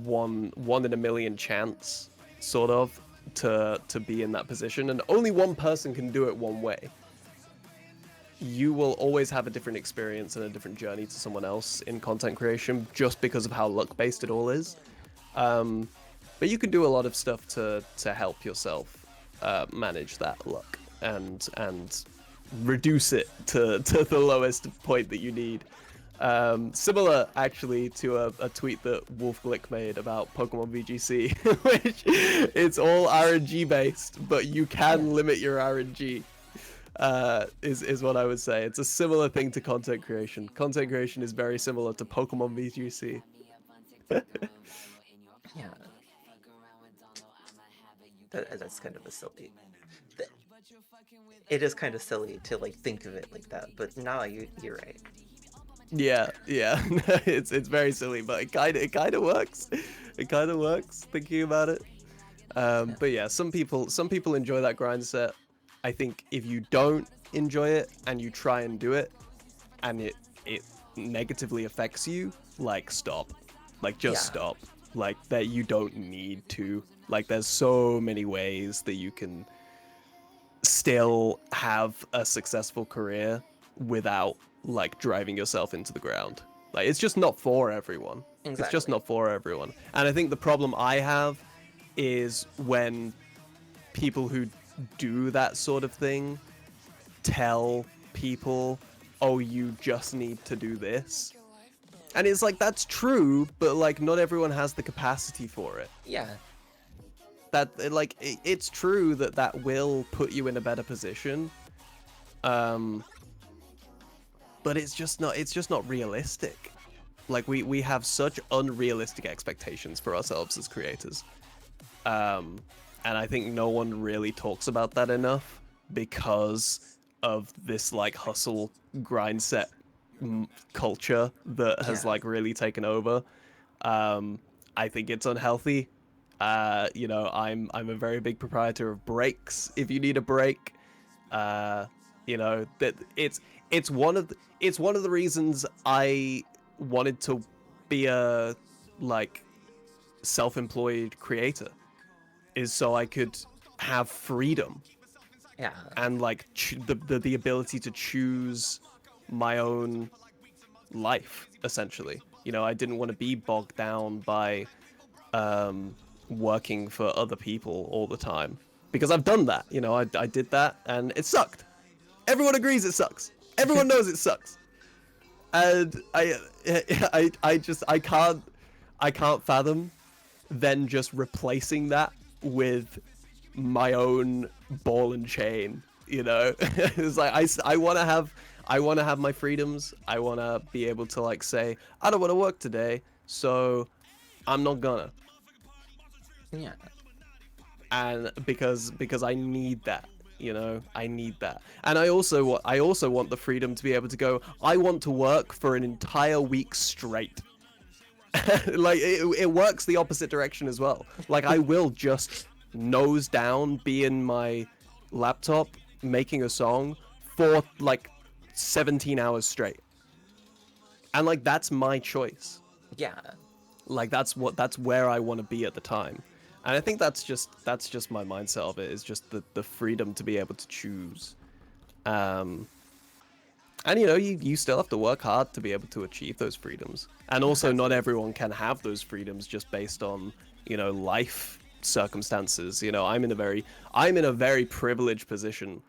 one in a million chance sort of to be in that position, and only one person can do it one way. You will always have a different experience and a different journey to someone else in content creation, just because of how luck based it all is. But you can do a lot of stuff to help yourself manage that luck and reduce it to the lowest point that you need. Similar actually to a tweet that Wolf Glick made about Pokemon VGC, which it's all RNG based, but you can limit your RNG. Is what I would say. It's a similar thing to content creation. Content creation is very similar to Pokemon VGC. Yeah. That's kind of a silly. It is kind of silly to like think of it like that, but no, you're right. Yeah. It's very silly, but it kind of works. It kind of works thinking about it. But yeah, some people enjoy that grind set. I think if you don't enjoy it and you try and do it, and it negatively affects you, like stop, like just stop, like that you don't need to. Like there's so many ways that you can still have a successful career without like driving yourself into the ground. Like it's just not for everyone. Exactly. It's just not for everyone. And I think the problem I have is when people who do that sort of thing tell people, oh, you just need to do this. And it's like, that's true, but like not everyone has the capacity for it. Yeah. That like it's true that will put you in a better position, but it's just not realistic. Like we have such unrealistic expectations for ourselves as creators, and I think no one really talks about that enough because of this like hustle grind set culture that has like really taken over. I think it's unhealthy. You know, I'm a very big proprietor of breaks. If you need a break, you know, that it's one of the reasons I wanted to be a like self-employed creator, is so I could have freedom. Yeah. And like the ability to choose my own life, essentially. You know, I didn't want to be bogged down by working for other people all the time, because I've done that. You know, I did that and it sucked. Everyone agrees it sucks. Everyone knows it sucks. And I can't fathom then just replacing that with my own ball and chain. You know, it's like I want to have my freedoms. I want to be able to like say, I don't want to work today, so I'm not gonna. Yeah. And because I need that, you know, I need that. And I also want the freedom to be able to go, I want to work for an entire week straight. Like it works the opposite direction as well. Like I will just nose down, be in my laptop making a song for like 17 hours straight. And like that's my choice. Yeah. Like that's where I want to be at the time. And I think that's just my mindset of it, is just the freedom to be able to choose. And you know, you still have to work hard to be able to achieve those freedoms. And also not everyone can have those freedoms just based on, you know, life circumstances. You know, I'm in a very privileged position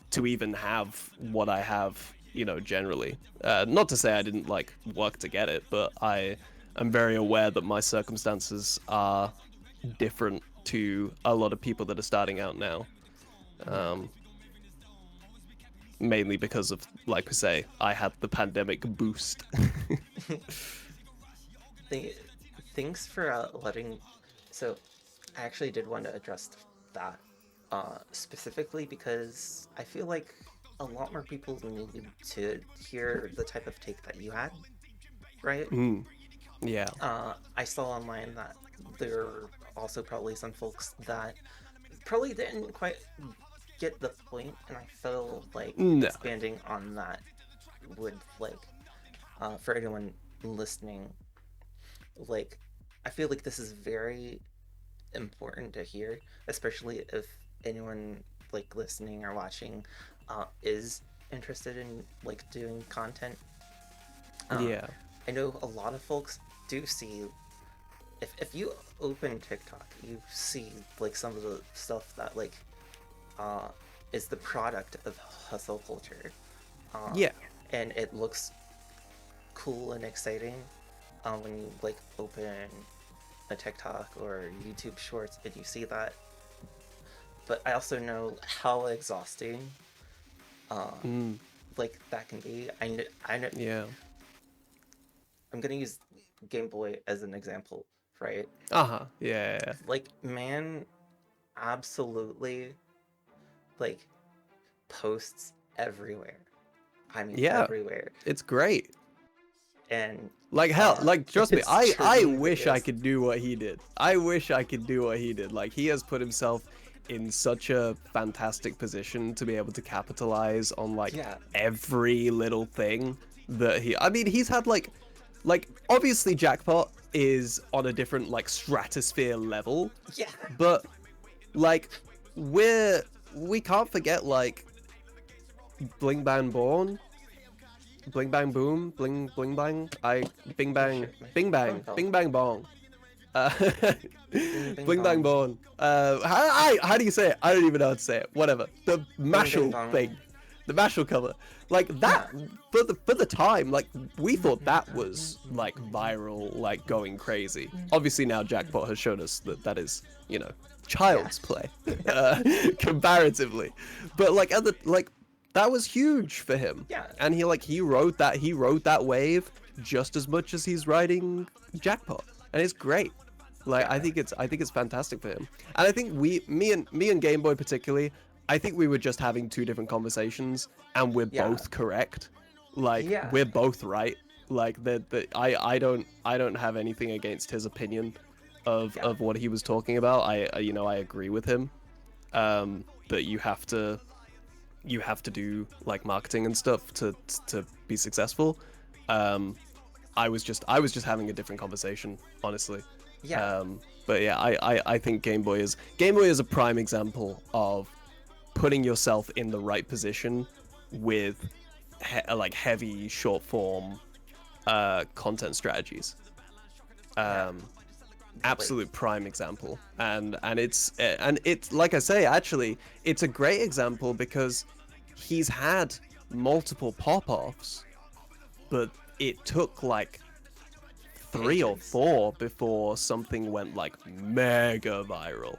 to even have what I have, you know, generally. Not to say I didn't like work to get it, but I am very aware that my circumstances are different to a lot of people that are starting out now. Mainly because of, like I say, I had the pandemic boost. Thanks for letting. So, I actually did want to address that specifically because I feel like a lot more people needed to hear the type of take that you had, right? Yeah. I saw online that there are also probably some folks that probably didn't quite get the point, and I feel like expanding on that would like for anyone listening, like I feel like this is very important to hear, especially if anyone like listening or watching is interested in like doing content. Yeah. I know a lot of folks do see if you open TikTok, you see like some of the stuff that like uh is the product of hustle culture. Uh, Yeah. and it looks cool and exciting when you like open a TikTok or YouTube Shorts and you see that. But I also know how exhausting uh, Mm, like that can be. I know. yeah. I'm gonna use Game Boy as an example, right? Uh-huh. Yeah. Like, man, absolutely like posts everywhere. I mean, Yeah. everywhere, It's great. and Like hell, like trust me, it's I trending wish I videos. could do what he did. I wish I could do what he did. Like he has put himself in such a fantastic position to be able to capitalize on like Yeah, every little thing that I mean, he's had like obviously Jackpot is on a different like stratosphere level, yeah, but like we can't forget like Bling Bang Born, Bling Bang Boom, Bling Bang, Bing oh Bang, shit, my Bing phone Bang, fell. Bing Bang Bong. Uh, Bing bing Bling Bang bong, Born. How do you say it? I don't even know how to say it. Whatever. The bing bing Mashal bong. thing. The Mashal cover. Like that Yeah, for the time, like we thought that was like viral, like going crazy. Obviously now Jackpot has shown us that that is, you know, yeah, child's play comparatively. But like other like that was huge for him. yeah, And he rode that wave just as much as he's riding Jackpot. And it's great. Like yeah, I think it's fantastic for him. And I think me and Game Boy particularly, I think we were just having two different conversations and we're yeah, both correct. Like yeah, we're both right. Like I don't have anything against his opinion yeah, of what he was talking about. You know, I agree with him. That you have to do like marketing and stuff to be successful. Um, I was just having a different conversation, honestly. yeah, But yeah, I think Game Boy is a prime example of putting yourself in the right position with like heavy short form content strategies. yeah. Um, Like, Absolute prime example, and it's like I say, actually it's a great example because he's had multiple pop-offs, but it took like 3 or 4 before something went like mega viral.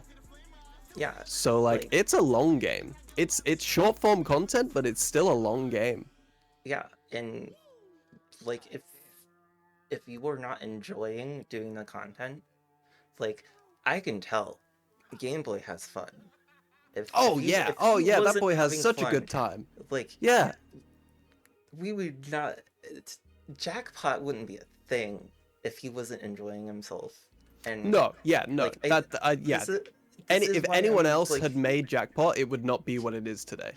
yeah, So like like, it's a long game. It's short form content, but it's still a long game. yeah, and like if you were not enjoying doing the content, like I can tell Game Boy has fun. Oh yeah, If oh he yeah, that wasn't boy has having such a fun, good time. like Yeah. we would not. Jackpot wouldn't be a thing if he wasn't enjoying himself. And No, yeah, no. like That yeah. this is this is If why anyone I'm else like had made Jackpot, it would not be what it is today.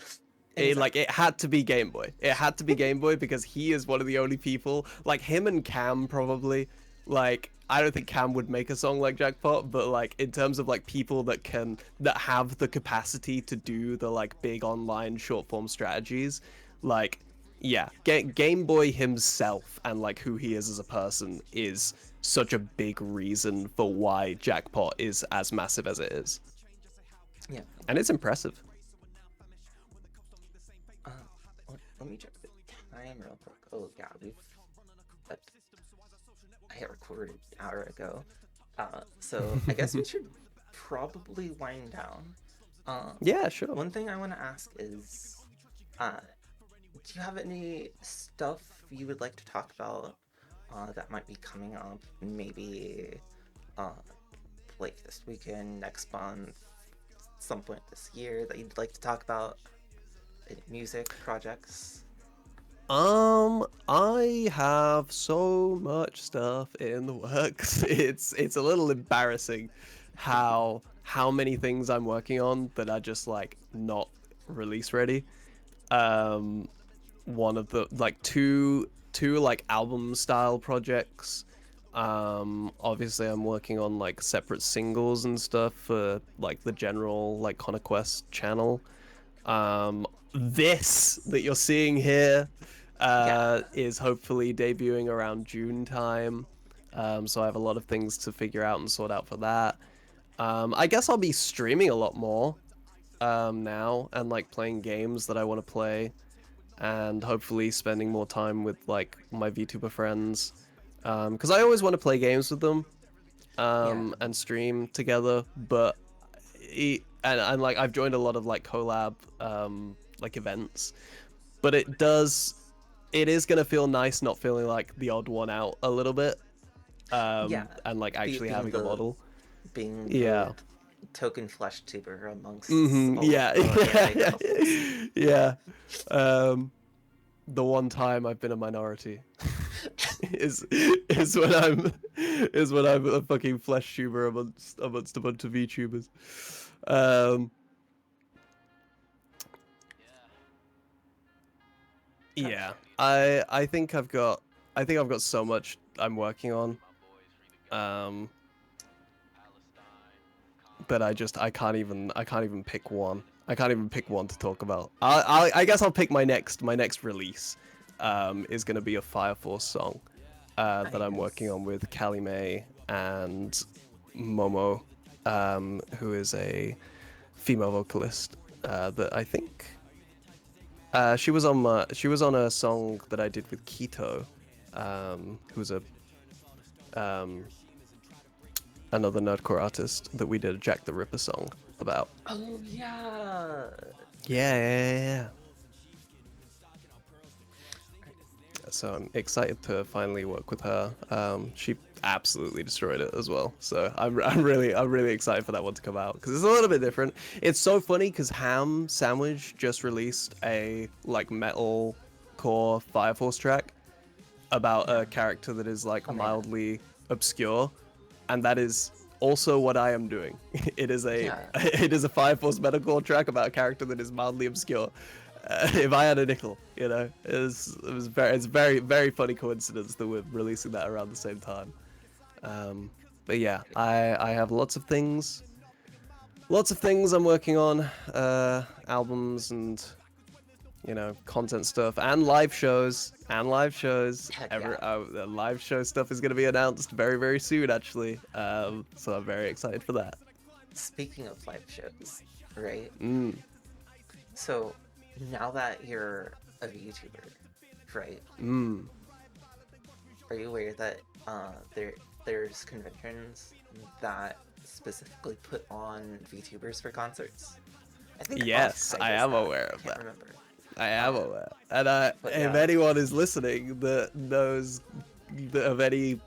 exactly. It had to be Game Boy. It had to be Game Boy because he is one of the only people, like him and Cam probably. Like I don't think Cam would make a song like Jackpot, but like in terms of like people that have the capacity to do the like big online short form strategies, like yeah, Game Boy himself and like who he is as a person is such a big reason for why Jackpot is as massive as it is. Yeah. And it's impressive. Uh, let me check the time real quick. Oh yeah, uh, I hit record an hour ago. So I guess we should probably wind down. Yeah, sure. One thing I want to ask is, do you have any stuff you would like to talk about that might be coming up? Maybe uh, like this weekend, next month, some point this year that you'd like to talk about? Any music projects? I have so much stuff in the works. It's a little embarrassing how many things I'm working on that are just like not release ready. Um, One of the like two like album style projects. Obviously I'm working on like separate singles and stuff for like the general like Conquest channel. This that you're seeing here Yeah. is hopefully debuting around June time. So I have a lot of things to figure out and sort out for that. I guess I'll be streaming a lot more now, and like playing games that I want to play, and hopefully spending more time with like my VTuber friends, because I always want to play games with them, Yeah. and stream together. But and like I've joined a lot of like collab like events, but it is gonna feel nice not feeling like the odd one out a little bit, Yeah. and like actually Being having a model. being Yeah. the token flesh tuber amongst Mm-hmm. all of Yeah. the anime Yeah. girls. Yeah. Um, the one time I've been a minority is is when I'm a fucking flesh tuber amongst a bunch of VTubers. Um, yeah. I think I've got so much I'm working on. Um, but I can't even pick one. I can't even pick one to talk about. I guess I'll pick my next release. Is gonna be a Fire Force song, that I'm working Nice. on with Callie May and Momo, who is a female vocalist. That I think she was on a song that I did with Keto, who's a um, another nerdcore artist that we did a Jack the Ripper song about. Oh yeah. Yeah. So I'm excited to finally work with her. She absolutely destroyed it as well. So I'm really excited for that one to come out because it's a little bit different. It's so funny because Ham Sandwich just released a like metal core Fire Force track about Yeah. a character that is like Oh man. mildly obscure, and that is also what I am doing. Yeah. It is a Fire Force metalcore track about a character that is mildly obscure. If I had a nickel, you know, it's very funny coincidence that we're releasing that around the same time. But yeah, I have lots of things I'm working on, albums and content stuff and live shows Heck Every yeah. the live show stuff is going to be announced very soon actually, so I'm very excited for that. Speaking of live shows, right? mm, So now that you're a VTuber, right? mm. Are you aware that there's conventions that specifically put on VTubers for concerts? I think Yes, Offkai I does am that. aware I of can't that. remember. I am Um, aware, and but if yeah. anyone is listening that knows of any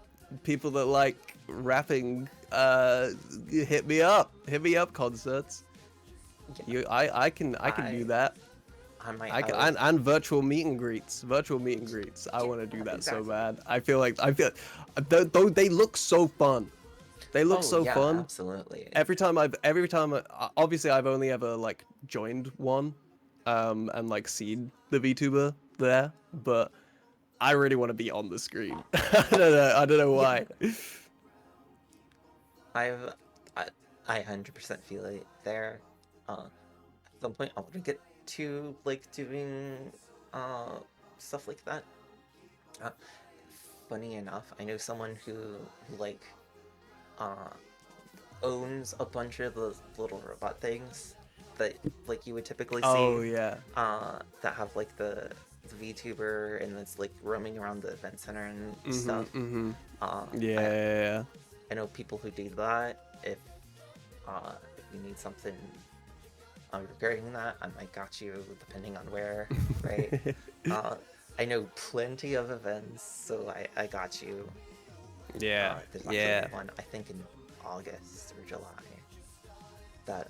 people that like rapping, hit me up, concerts. Yeah, I can do I that. I might I can have. and virtual meet and greets. I Yeah, want to do that so exactly. bad. I feel though they look so fun. They look Oh so yeah, fun. absolutely. Obviously I've only ever like joined one, and like seen the VTuber there, but I really want to be on the screen. I don't know Yeah, why. I've I, I 100% feel it there. At some point, I want to get to like doing uh stuff like that. Uh, Funny enough, I know someone who like uh owns a bunch of the little robot things that like you would typically see, Oh yeah. that have like the VTuber and it's like roaming around the event center and stuff. Mhm. Uh, I Yeah. I know people who do that. If you need something regarding that, I might got you depending on where, right? Uh, I know plenty of events, so I got you. Yeah. There's actually Yeah. one I think in August or July that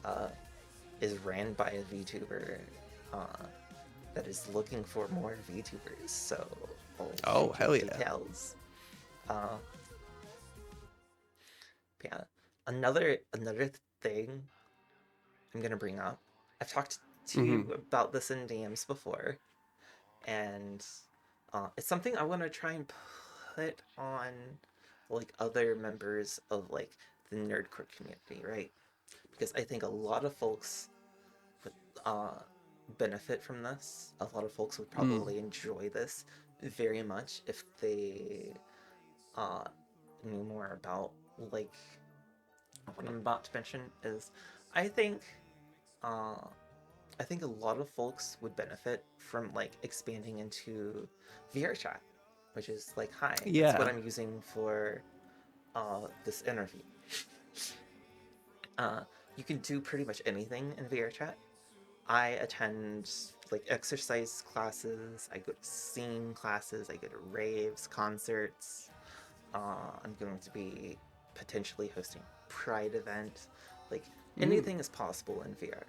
is ran by a VTuber uh, that is looking for more VTubers. So I'll Oh shoot you hell the yeah. details. Uh, yeah, another thing I'm gonna bring up. I've talked to Mhm. you about this in DMs before, and it's something I want to try and put on like other members of like the nerdcore community, right? Because I think a lot of folks would benefit from this. A lot of folks would Mm. probably enjoy this very much uh, me more about, like, what I'm about to mention is, I think, uh, I think a lot of folks would benefit from like expanding into VR chat, which is like, hi, that's what Yeah. I'm using for this interview. Uh, you can do pretty much anything in VR chat. I attend like exercise classes, I go to singing classes, I go to raves, concerts. I'm going to be potentially hosting Pride event. Like, Mm. anything is possible in VR.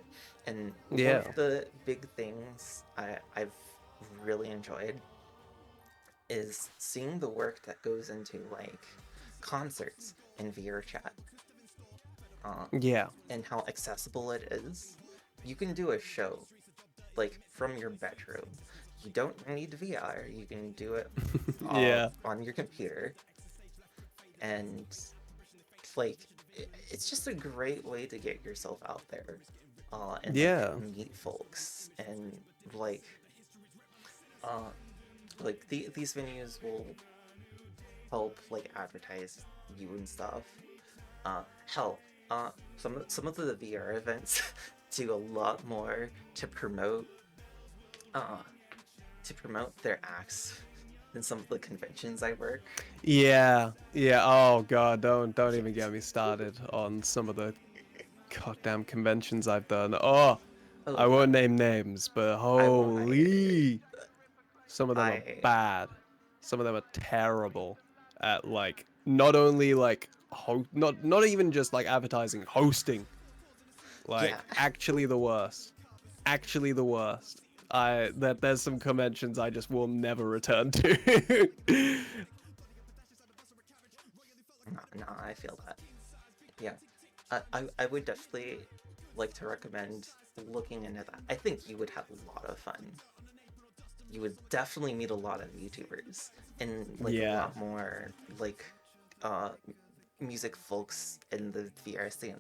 And one Yeah. of the big things I've really enjoyed is seeing the work that goes into like concerts in VR chat, Yeah. and how accessible it is. You can do a show like from your bedroom. You don't need VR. You can do it Yeah. on your computer, and like it's just a great way to get yourself out there, and like Yeah. meet folks, and like uh these venues will help like advertise you and stuff. Hell, some of the VR events do a lot more uh to promote their acts than some of the conventions I work. Yeah. Yeah. Oh god, don't even get me started on some of the goddamn conventions I've done. Oh, I Oh no, won't name names, but I won't either. holy, some of them are I bad. Some of them are terrible at like not only like not even just like advertising, hosting. Yeah. Like actually the worst. Actually the worst. I that there's some conventions I just will never return to. No, no, I feel that. Yeah. I would definitely like to recommend looking into that. I think you would have a lot of fun. You would definitely meet a lot of YouTubers and like a Yeah. lot more like uh music folks in the VR scene.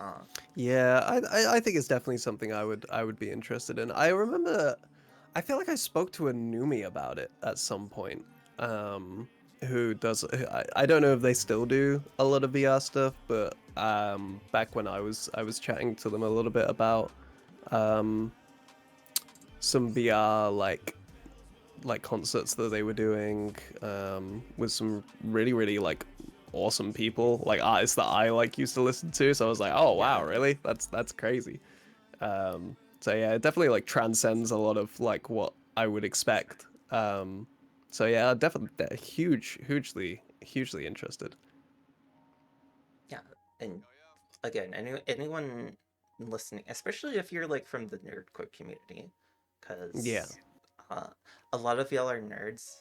Uh Yeah, I think it's definitely something I would be interested in. I remember, I feel like I spoke to a Numi about it at some point. Who does I don't know if they still do a lot of VR stuff, but back when I was chatting to them a little bit about um some VR like concerts that they were doing with some really like awesome people, like artists that I like used to listen to. So I was like, oh yeah. wow, really? That's crazy. So yeah, it definitely like transcends a lot of like what I would expect. So yeah, definitely hugely interested. Yeah. And again, anyone listening, especially if you're like from the nerdcore community, Yeah. because uh, a lot of y'all are nerds.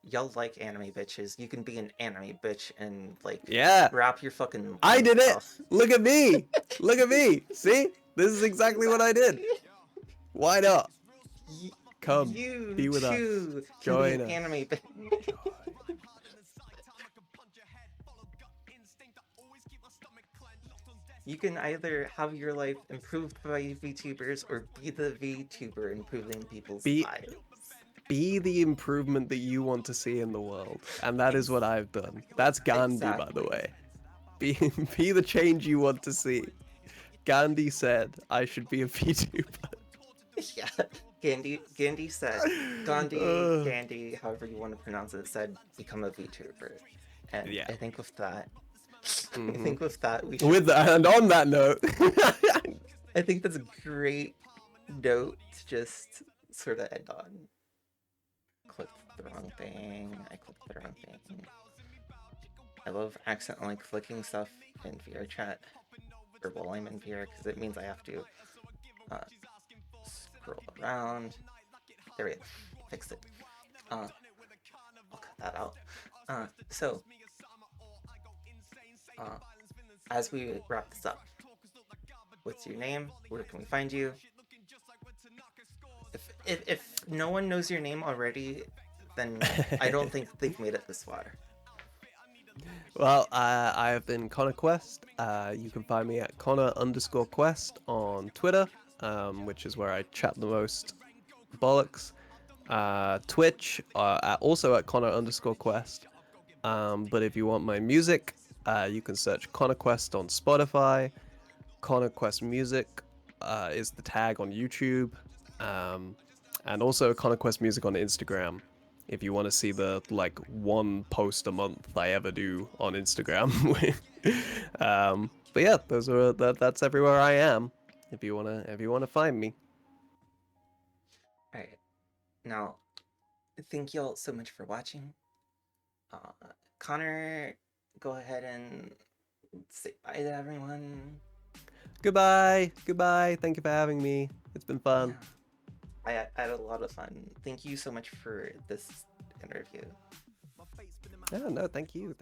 Y'all like anime bitches. You can be an anime bitch and like Yeah, wrap your fucking I like did it. mouth. Look at me. Look at me. See? This is exactly what I did. Exactly. Why not? Y- Come, you be with us. too can be an Join us. anime bitch. You can either have your life improved by VTubers or be the VTuber improving people's Be lives. be the improvement that you want to see in the world. And that is Ex- what I've done. That's Gandhi, by the exactly. way. Be be the change you want to see. Gandhi said I should be a VTuber. Yeah. Gandhi said, Gandhi, however you want to pronounce it, said become a VTuber. And Yeah. I think with that, I Hmm. think with that we should With that, and on that note, I think that's a great note to just sort of end on. Clicked the wrong thing. I clicked the wrong thing. I love accidentally clicking stuff in VR chat, or while I'm in VR, because it means I have to uh, scroll around. There we go. Fixed it. I'll cut that out. So, uh, as we wrap this up, what's your name? Where can we find you? If no one knows your name already, then I don't think they've made it this far. well, I have been Connor Quest. You can find me at Connor_Quest on Twitter, which is where I chat the most bollocks. Twitch, also at Connor_Quest. But if you want my music, you can search Conquest on Spotify. Conquest Music is the tag on YouTube, and also Conquest Music on Instagram. If you want to see the like one post a month I ever do on Instagram. But yeah, that's everywhere I am. If you wanna find me. All right. Now, thank you all so much for watching. Connor, go ahead and say bye to everyone. Goodbye. Thank you for having me. It's been fun. Yeah. I had a lot of fun. Thank you so much for this interview. Yeah, no, thank you.